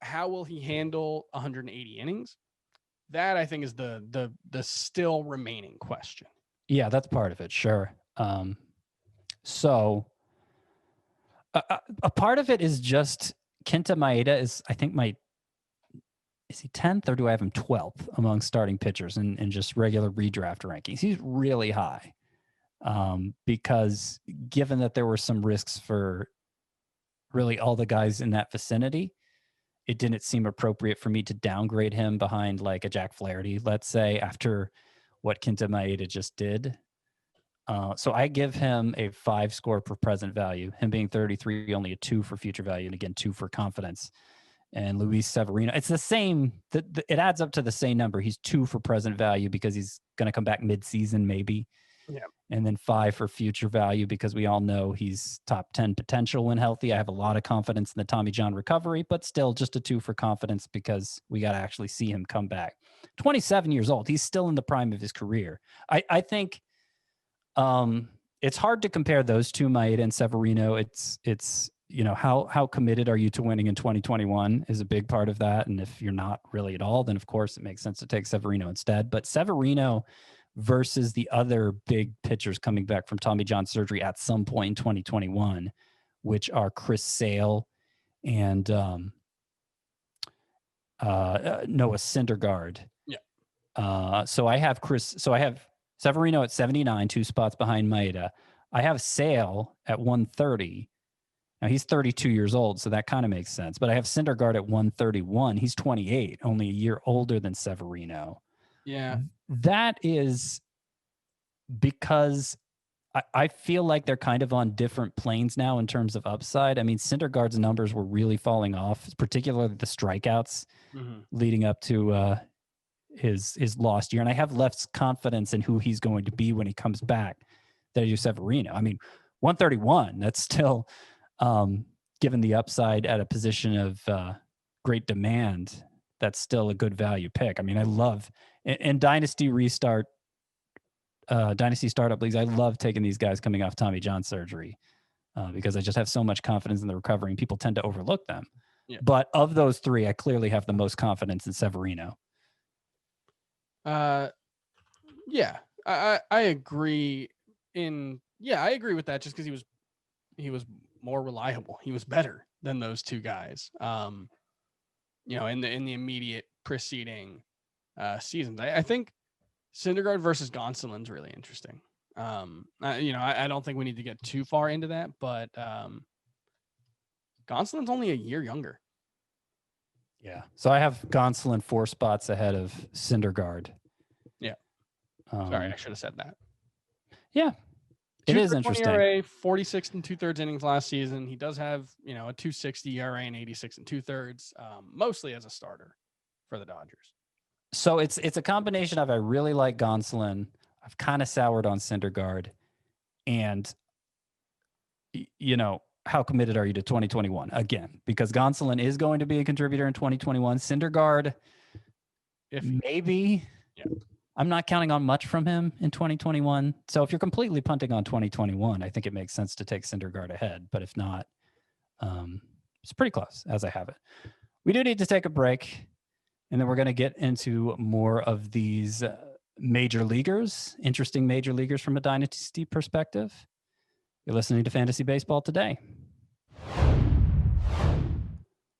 How will he handle 180 innings? That, I think, is the still remaining question. Yeah, that's part of it, sure. So a part of it is just Kenta Maeda is, I think, is he 10th or do I have him 12th among starting pitchers in just regular redraft rankings? He's really high. Because given that there were some risks for really all the guys in that vicinity, it didn't seem appropriate for me to downgrade him behind like a Jack Flaherty, let's say, after what Kenta Maeda just did. So I give him a 5 score per present value, him being 33, only a 2 for future value, and again, 2 for confidence. And Luis Severino, it's the same, it adds up to the same number. He's 2 for present value because he's going to come back mid-season maybe. Yeah. And then 5 for future value because we all know he's top 10 potential when healthy. I have a lot of confidence in the Tommy John recovery, but still just a 2 for confidence because we got to actually see him come back. 27 years old. He's still in the prime of his career. I think it's hard to compare those two, Maeda and Severino. It's how committed are you to winning in 2021 is a big part of that. And if you're not really at all, then of course it makes sense to take Severino instead. But Severino versus the other big pitchers coming back from Tommy John surgery at some point in 2021, which are Chris Sale and Noah Syndergaard. Yeah. So I have Severino at 79, 2 spots behind Maeda. I have Sale at 130. Now he's 32 years old, so that kind of makes sense. But I have Syndergaard at 131. He's 28, only a year older than Severino. Yeah. That is because I feel like they're kind of on different planes now in terms of upside. I mean, Syndergaard's numbers were really falling off, particularly the strikeouts leading up to his lost year. And I have less confidence in who he's going to be when he comes back than I do Severino. I mean, 131, that's still, given the upside at a position of great demand, that's still a good value pick. I mean, I love in Dynasty startup leagues, I love taking these guys coming off Tommy John surgery because I just have so much confidence in the recovery, and people tend to overlook them. Yeah. But of those 3, I clearly have the most confidence in Severino. Yeah, I agree. I agree with that, just because he was more reliable. He was better than those 2 guys. In the immediate preceding seasons. I think Syndergaard versus Gonsolin's really interesting. I don't think we need to get too far into that, but Gonsolin's only a year younger. Yeah. So I have Gonsolin 4 spots ahead of Syndergaard. Yeah. Sorry, I should have said that. Yeah. It is interesting. ERA, 46 2/3 innings last season. He does have, a 2.60 ERA and 86 2/3, mostly as a starter for the Dodgers. So it's a combination of I really like Gonsolin. I've kind of soured on Syndergaard. And, how committed are you to 2021 again? Because Gonsolin is going to be a contributor in 2021. Syndergaard, maybe. Yeah. I'm not counting on much from him in 2021. So if you're completely punting on 2021, I think it makes sense to take Syndergaard ahead. But if not, it's pretty close as I have it. We do need to take a break, and then we're going to get into more of these major leaguers, interesting major leaguers from a dynasty perspective. You're listening to Fantasy Baseball Today.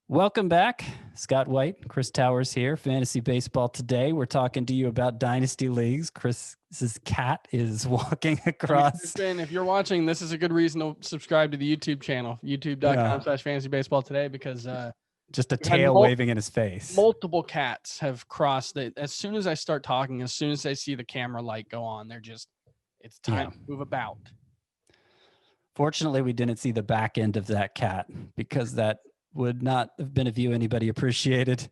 Welcome back. Scott White, Chris Towers here. Fantasy Baseball Today. We're talking to you about dynasty leagues. Chris's cat is walking across. If you're watching, this is a good reason to subscribe to the YouTube channel, youtube.com/fantasybaseball because just a tail waving in his face. Multiple cats have crossed it. As soon as I start talking, as soon as they see the camera light go on, it's time to move about. Fortunately, we didn't see the back end of that cat because that would not have been a view anybody appreciated.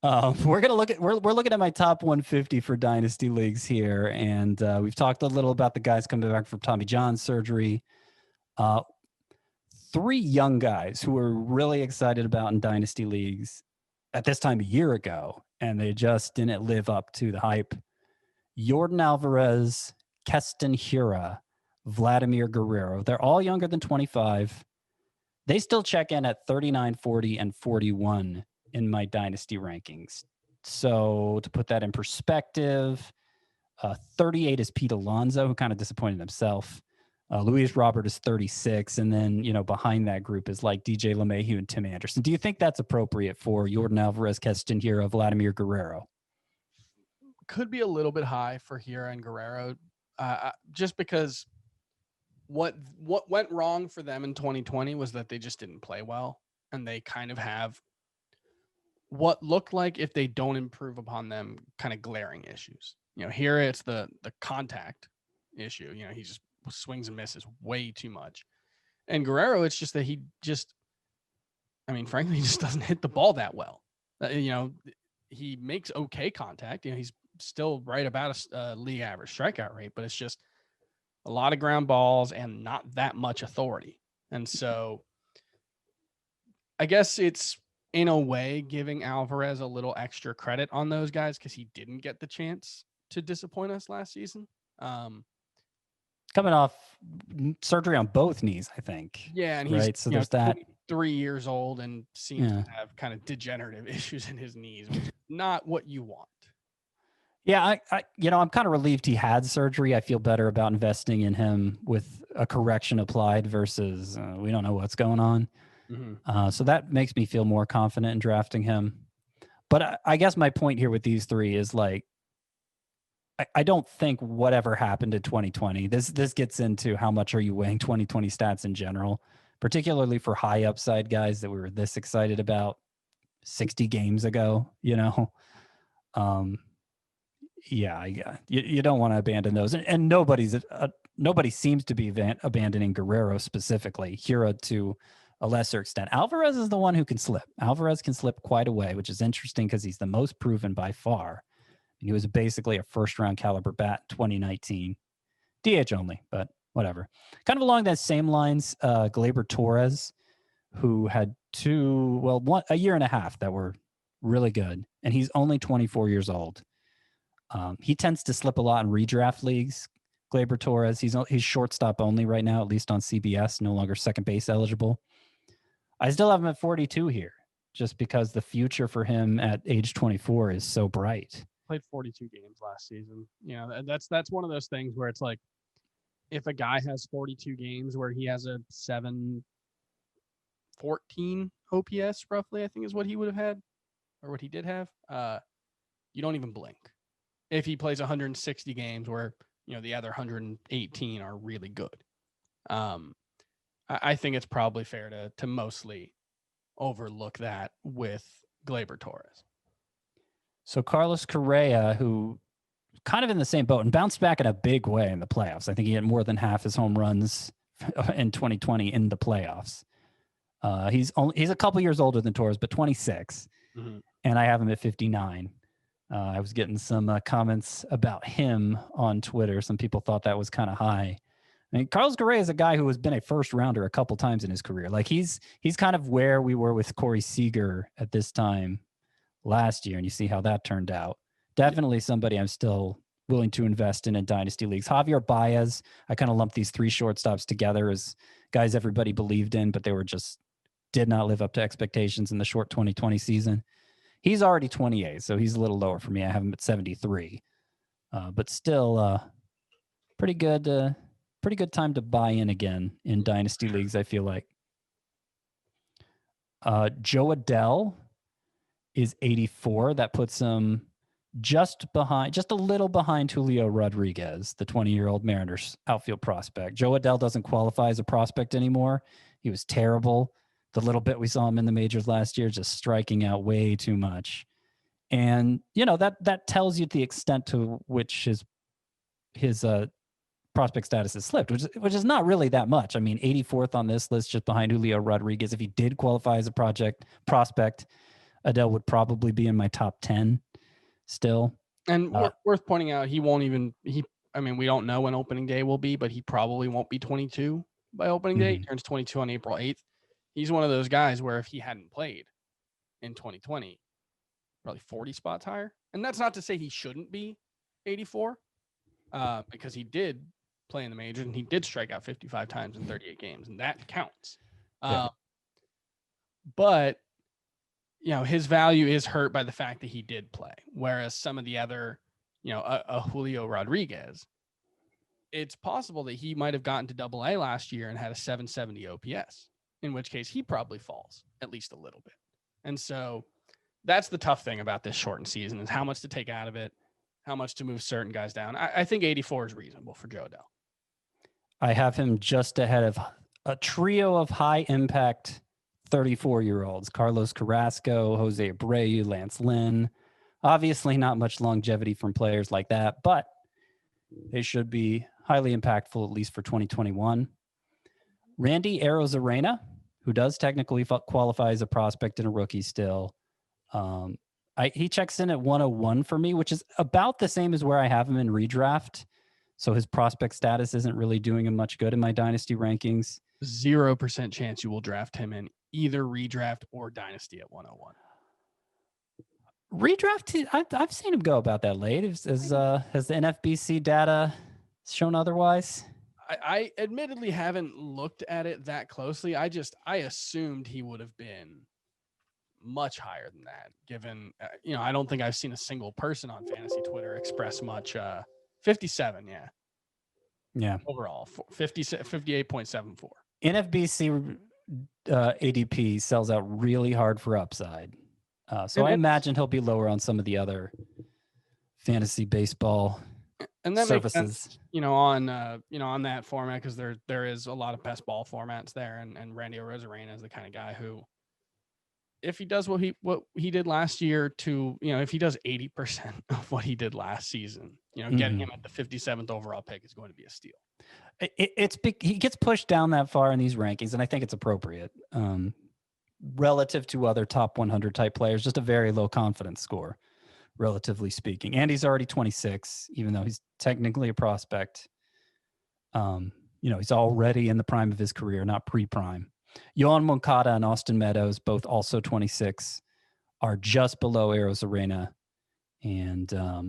We're looking at my top 150 for dynasty leagues here, and we've talked a little about the guys coming back from Tommy John surgery. 3 young guys who were really excited about in dynasty leagues at this time a year ago, and they just didn't live up to the hype. Yordan Alvarez, Keston Hiura, Vladimir Guerrero. They're all younger than 25. They still check in at 39, 40, and 41 in my dynasty rankings. So to put that in perspective, 38 is Pete Alonso, who kind of disappointed himself. Luis Robert is 36. And then, behind that group is like DJ LeMahieu and Tim Anderson. Do you think that's appropriate for Yordan Alvarez, Keston Hiura, Vladimir Guerrero? Could be a little bit high for Hiura and Guerrero, just because what went wrong for them in 2020 was that they just didn't play well, and they kind of have what looked like, if they don't improve upon them, kind of glaring issues. Here it's the contact issue. He just swings and misses way too much. And Guerrero, it's just that frankly, he just doesn't hit the ball that well. He makes okay contact. He's still right about a league average strikeout rate, but it's just a lot of ground balls and not that much authority. And so I guess it's, in a way, giving Alvarez a little extra credit on those guys because he didn't get the chance to disappoint us last season. Coming off surgery on both knees, I think. Yeah, and he's right. So there's that. 3 years old and seems to have kind of degenerative issues in his knees, which is not what you want. Yeah, I'm kind of relieved he had surgery. I feel better about investing in him with a correction applied versus we don't know what's going on. Mm-hmm. So that makes me feel more confident in drafting him. But I guess my point here with these 3 is I don't think whatever happened in 2020, this gets into how much are you weighing 2020 stats in general, particularly for high upside guys that we were this excited about 60 games ago, you don't want to abandon those. And nobody seems to be abandoning Guerrero specifically. Hiura to a lesser extent. Alvarez is the one who can slip. Alvarez can slip quite a way, which is interesting because he's the most proven by far. He was basically a first-round caliber bat in 2019. DH only, but whatever. Kind of along that same lines, Gleyber Torres, who had a year and a half that were really good, and he's only 24 years old. He tends to slip a lot in redraft leagues. Gleyber Torres, he's shortstop only right now, at least on CBS, no longer second base eligible. I still have him at 42 here, just because the future for him at age 24 is so bright. Played 42 games last season. That's one of those things where it's like, if a guy has 42 games where he has a 714 OPS roughly, I think is what he would have had, or what he did have, you don't even blink. If he plays 160 games where, the other 118 are really good. I think it's probably fair to mostly overlook that with Gleyber Torres. So Carlos Correa, who kind of in the same boat and bounced back in a big way in the playoffs. I think he had more than half his home runs in 2020 in the playoffs. He's a couple years older than Torres, but 26. Mm-hmm. And I have him at 59. I was getting some comments about him on Twitter. Some people thought that was kind of high. I mean, Carlos Correa is a guy who has been a first rounder a couple times in his career. Like he's kind of where we were with Corey Seager at this time last year, and you see how that turned out. Definitely somebody I'm still willing to invest in dynasty leagues. Javier Baez, I kind of lump these three shortstops together as guys everybody believed in, but they were just did not live up to expectations in the short 2020 season. He's already 28, so he's a little lower for me. I have him at 73, but still pretty good time to buy in again in dynasty leagues, I feel like. Joe Adele is 84. That puts him just a little behind Julio Rodriguez, the 20-year-old Mariners outfield prospect. Joe Adele doesn't qualify as a prospect anymore. He was terrible. The little bit we saw him in the majors last year, just striking out way too much. And, that tells you the extent to which his prospect status has slipped, which is not really that much. I mean, 84th on this list, just behind Julio Rodriguez. If he did qualify as a prospect, Adele would probably be in my top 10 still. And worth pointing out, we don't know when opening day will be, but he probably won't be 22 by opening day. He turns 22 on April 8th. He's one of those guys where if he hadn't played in 2020, probably 40 spots higher. And that's not to say he shouldn't be 84, because he did play in the majors and he did strike out 55 times in 38 games, and that counts. Yeah. But his value is hurt by the fact that he did play, whereas some of the other, a Julio Rodriguez, it's possible that he might have gotten to AA last year and had a 770 OPS, in which case he probably falls at least a little bit. And so that's the tough thing about this shortened season, is how much to take out of it, how much to move certain guys down. I think 84 is reasonable for Joe Adele. I have him just ahead of a trio of high impact 34-year-olds: Carlos Carrasco, Jose Abreu, Lance Lynn. Obviously not much longevity from players like that, but they should be highly impactful, at least for 2021. Randy Arozarena, who does technically qualify as a prospect and a rookie still. He checks in at 101 for me, which is about the same as where I have him in redraft. So his prospect status isn't really doing him much good in my dynasty rankings. 0% chance you will draft him in either redraft or dynasty at 101. Redraft, I've seen him go about that late. Has the NFBC data shown otherwise? I admittedly haven't looked at it that closely. I assumed he would have been much higher than that, given, I don't think I've seen a single person on fantasy Twitter express much. 57, yeah. Yeah. Overall, 58.74. NFBC ADP sells out really hard for upside. So I imagine he'll be lower on some of the other fantasy baseball and that services. Makes sense, on that format, because there is a lot of best ball formats there, and Randy Arozarena is the kind of guy who, if he does what he did last year if he does 80% of what he did last season, getting him at the 57th overall pick is going to be a steal. He gets pushed down that far in these rankings, and I think it's appropriate relative to other top 100 type players. Just a very low confidence score, relatively speaking. And he's already 26, even though he's technically a prospect. He's already in the prime of his career, not pre-prime. Yohan Moncada and Austin Meadows, both also 26, are just below Arozarena. And I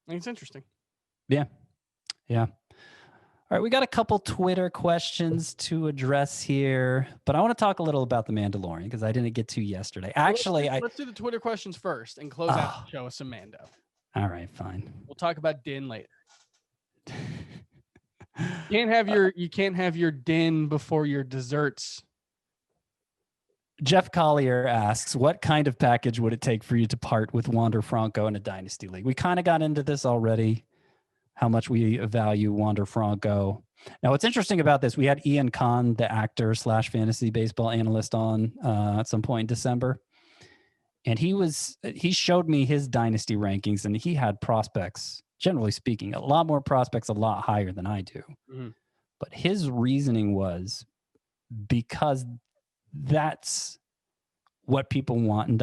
think it's interesting. Yeah. All right, we got a couple Twitter questions to address here, but I want to talk a little about The Mandalorian because I didn't get to yesterday. Actually, let's do the Twitter questions first and close out the show with some Mando. All right, fine. We'll talk about Din later. You can't have your din before your desserts. Jeff Collier asks, what kind of package would it take for you to part with Wander Franco in a dynasty league? We kind of got into this already, how much we value Wander Franco. Now, what's interesting about this, we had Ian Kahn, the actor / fantasy baseball analyst, on at some point in December. And he showed me his dynasty rankings, and he had prospects, generally speaking, a lot more prospects, a lot higher than I do. Mm-hmm. But his reasoning was because that's what people want and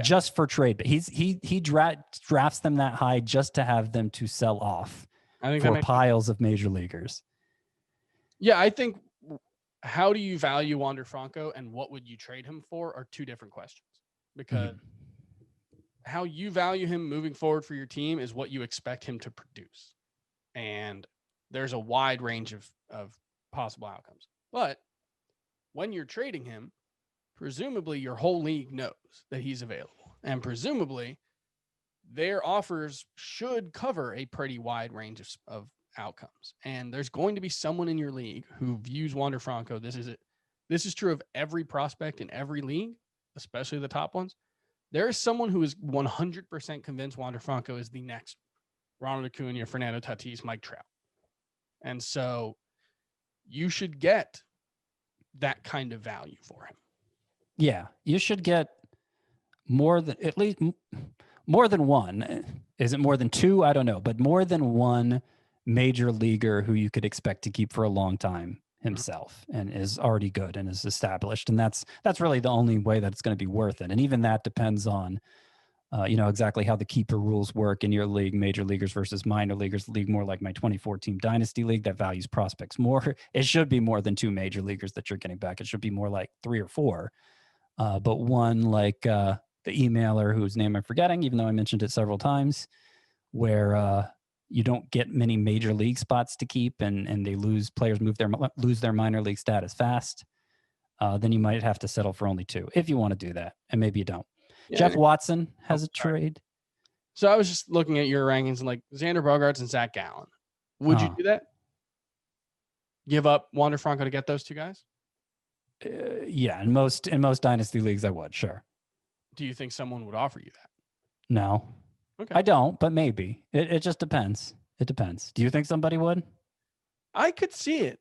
just for trade. But he drafts them that high just to have them to sell off I think for piles of major leaguers. Yeah, I think how do you value Wander Franco and what would you trade him for are two different questions. Because how you value him moving forward for your team is what you expect him to produce. And there's a wide range of possible outcomes. But when you're trading him, presumably your whole league knows that he's available. And presumably their offers should cover a pretty wide range of outcomes. And there's going to be someone in your league who views Wander Franco. This is true of every prospect in every league, especially the top ones. There is someone who is 100% convinced Wander Franco is the next Ronald Acuna, Fernando Tatis, Mike Trout. And so you should get that kind of value for him. Yeah, you should get more than at least more than one. Is it more than two? I don't know, but more than one major leaguer who you could expect to keep for a long time himself and is already good and is established. And that's really the only way that it's going to be worth it. And even that depends on, exactly how the keeper rules work in your league, major leaguers versus minor leaguers. League more like my 24-team Dynasty league that values prospects more. It should be more than two major leaguers that you're getting back. It should be more like 3 or 4. But one like the emailer whose name I'm forgetting, even though I mentioned it several times, where you don't get many major league spots to keep and they lose their minor league status fast, then you might have to settle for only 2 if you want to do that. And maybe you don't. Yeah, Jeff Watson has a trade. So I was just looking at your rankings and like Xander Bogaerts and Zach Gallen. Would you do that? Give up Wander Franco to get those 2 guys? Yeah, in most Dynasty leagues, I would, sure. Do you think someone would offer you that? No. Okay. I don't, but maybe. It just depends. It depends. Do you think somebody would? I could see it.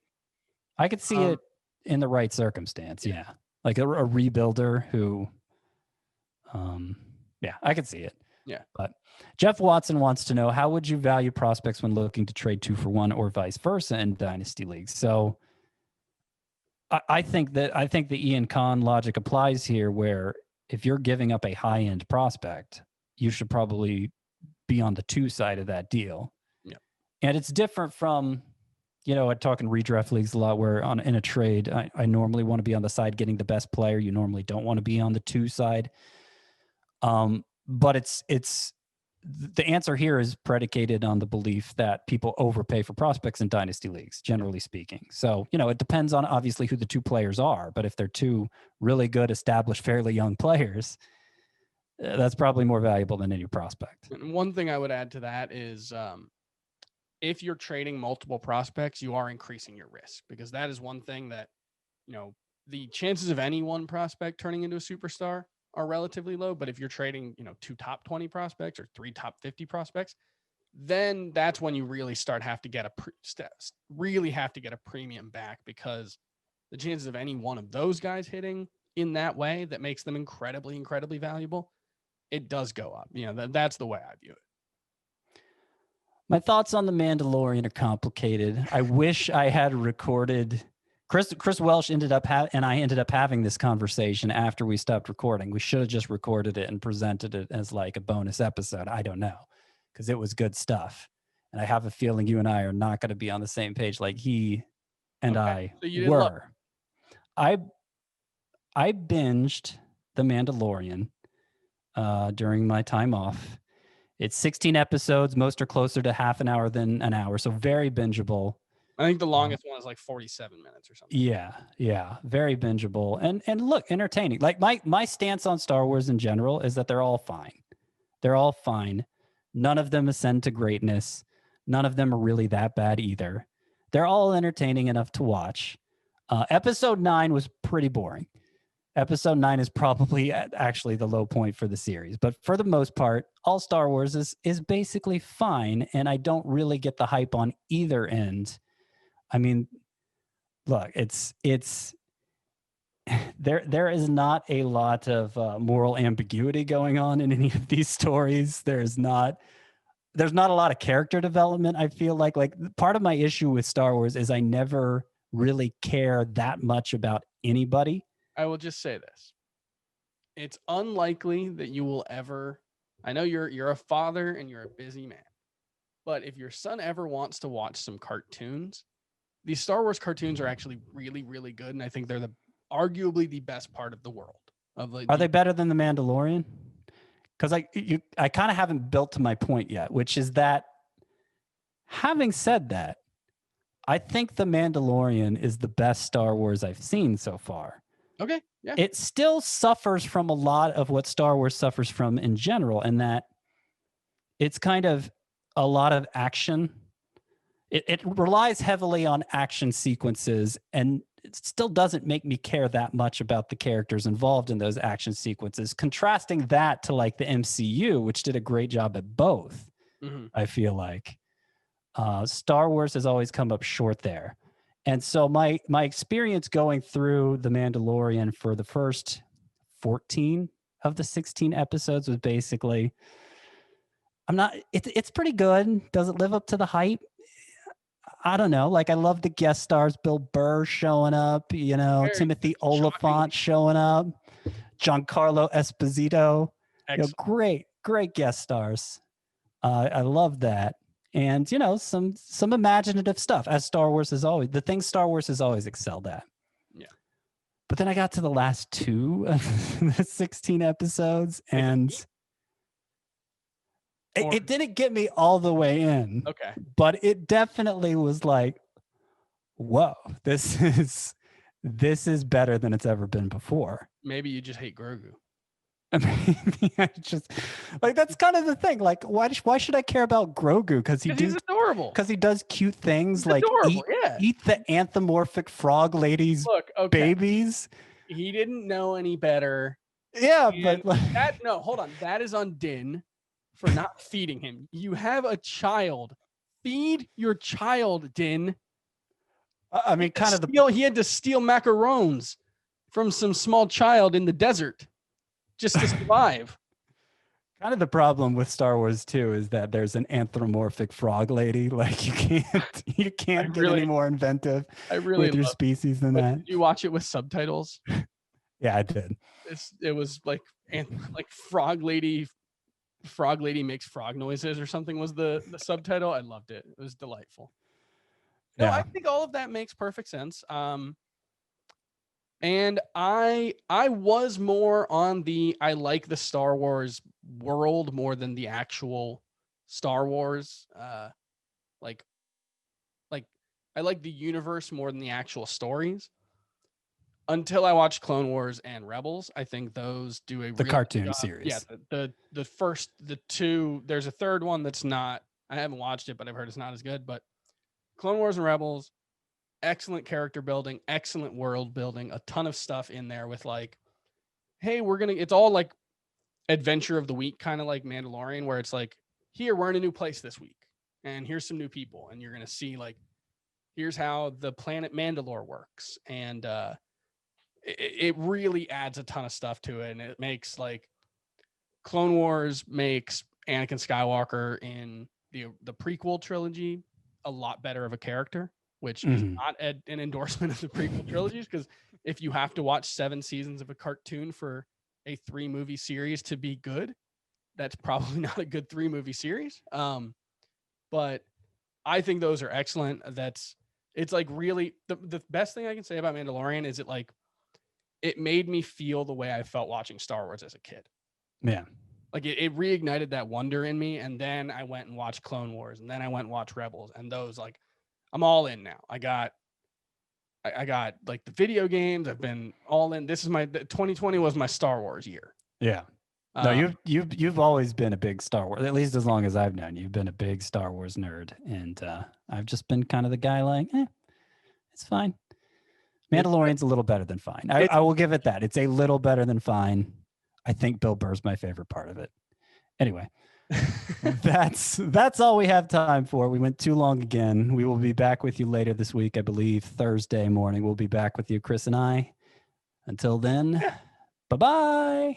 I could see it in the right circumstance, yeah. Like a rebuilder who, I could see it. Yeah. But Jeff Watson wants to know, how would you value prospects when looking to trade 2 for 1 or vice versa in Dynasty leagues? So I think the Ian Kahn logic applies here, where if you're giving up a high-end prospect, you should probably be on the 2 side of that deal. Yeah. And it's different from, I talk in redraft leagues a lot where in a trade, I normally want to be on the side getting the best player. You normally don't want to be on the 2 side. But it's the answer here is predicated on the belief that people overpay for prospects in Dynasty leagues, generally speaking. So, it depends on obviously who the 2 players are, but if they're 2 really good, established, fairly young players, that's probably more valuable than any prospect. And one thing I would add to that is if you're trading multiple prospects, you are increasing your risk, because that is one thing that, the chances of any one prospect turning into a superstar are relatively low. But if you're trading, 2 top 20 prospects or 3 top 50 prospects, then that's when you really have to get a premium back, because the chances of any one of those guys hitting in that way that makes them incredibly, incredibly valuable, it does go up. That's the way I view it. My thoughts on The Mandalorian are complicated. I wish I had recorded. Chris Welsh ended up having this conversation after we stopped recording. We should have just recorded it and presented it as like a bonus episode. I don't know, because it was good stuff. And I have a feeling you and I are not going to be on the same page like he and I were. I binged The Mandalorian during my time off. It's 16 episodes. Most are closer to half an hour than an hour, so very bingeable. I think the longest one is like 47 minutes or something. Yeah, very bingeable and look, entertaining. Like my stance on Star Wars in general is that they're all fine. They're all fine. None of them ascend to greatness. None of them are really that bad either. They're all entertaining enough to watch. Episode 9 was pretty boring. Episode 9 is probably actually the low point for the series. But for the most part, all Star Wars is basically fine, and I don't really get the hype on either end. I mean, look, it's there is not a lot of moral ambiguity going on in any of these stories. There's not a lot of character development. I feel like part of my issue with Star Wars is I never really care that much about anybody. I will just say this. It's unlikely that you will ever, I know you're a father and you're a busy man. But if your son ever wants to watch some cartoons, these Star Wars cartoons are actually really, really good, and I think they're arguably the best part of the world. Are they better than The Mandalorian? Because I kind of haven't built to my point yet, which is that, having said that, I think The Mandalorian is the best Star Wars I've seen so far. Okay, yeah. It still suffers from a lot of what Star Wars suffers from in general, in that it's kind of a lot of action. It relies heavily on action sequences, and it still doesn't make me care that much about the characters involved in those action sequences. Contrasting that to like the MCU, which did a great job at both, I feel like Star Wars has always come up short there. And so my experience going through The Mandalorian for the first 14 of the 16 episodes was basically, it's pretty good. Does it live up to the hype? I don't know. Like, I love the guest stars, Bill Burr showing up, Timothy Oliphant showing up, Giancarlo Esposito, great guest stars. I love that. And, some imaginative stuff, as Star Wars is always, the thing Star Wars has always excelled at. Yeah. But then I got to the last 2 of the 16 episodes, and it didn't get me all the way in. Okay. But it definitely was like, whoa, this is better than it's ever been before. Maybe you just hate Grogu. I mean, just like, that's kind of the thing. Like, why should I care about Grogu? Because he's adorable. Because he does cute things, he's like eat the anthropomorphic frog ladies' babies. He didn't know any better. Yeah, but hold on. That is on Din for not feeding him. You have a child. Feed your child, Din. I mean, he had to steal macarons from some small child in the desert just to survive. Kind of the problem with Star Wars too is that there's an anthropomorphic frog lady. Like, you can't get any more inventive with your species than that. Did you watch it with subtitles? Yeah, I did. It was like frog lady makes frog noises or something was the subtitle. I loved it. It was delightful. No, I think all of that makes perfect sense. And I was more on I like the Star Wars world more than the actual Star Wars. Like I like the universe more than the actual stories. Until I watched Clone Wars and Rebels, I think those do the cartoon series. Yeah, the 2. There's a third one that's not. I haven't watched it, but I've heard it's not as good. But Clone Wars and Rebels, excellent character building, excellent world building, a ton of stuff in there with like, hey, it's all like adventure of the week, kind of like Mandalorian, where it's like, here, we're in a new place this week, and here's some new people, and you're gonna see like, here's how the planet Mandalore works, and it really adds a ton of stuff to it, and it makes like Clone Wars makes Anakin Skywalker in the prequel trilogy a lot better of a character, which is not an endorsement of the prequel trilogies, because if you have to watch 7 seasons of a cartoon for a 3-movie series to be good, that's probably not a good 3-movie series. But I think those are excellent. It's like really the best thing I can say about Mandalorian is it made me feel the way I felt watching Star Wars as a kid. Yeah. Like it reignited that wonder in me. And then I went and watched Clone Wars, and then I went and watched Rebels, and those, like, I'm all in now. I got like the video games. I've been all in. 2020 was my Star Wars year. Yeah. No, you've always been a big Star Wars, at least as long as I've known you. You've been a big Star Wars nerd, and I've just been kind of the guy like, it's fine. Mandalorian's a little better than fine. I will give it that. It's a little better than fine. I think Bill Burr's my favorite part of it. Anyway, that's all we have time for. We went too long again. We will be back with you later this week, I believe Thursday morning. We'll be back with you, Chris and I. Until then, bye-bye.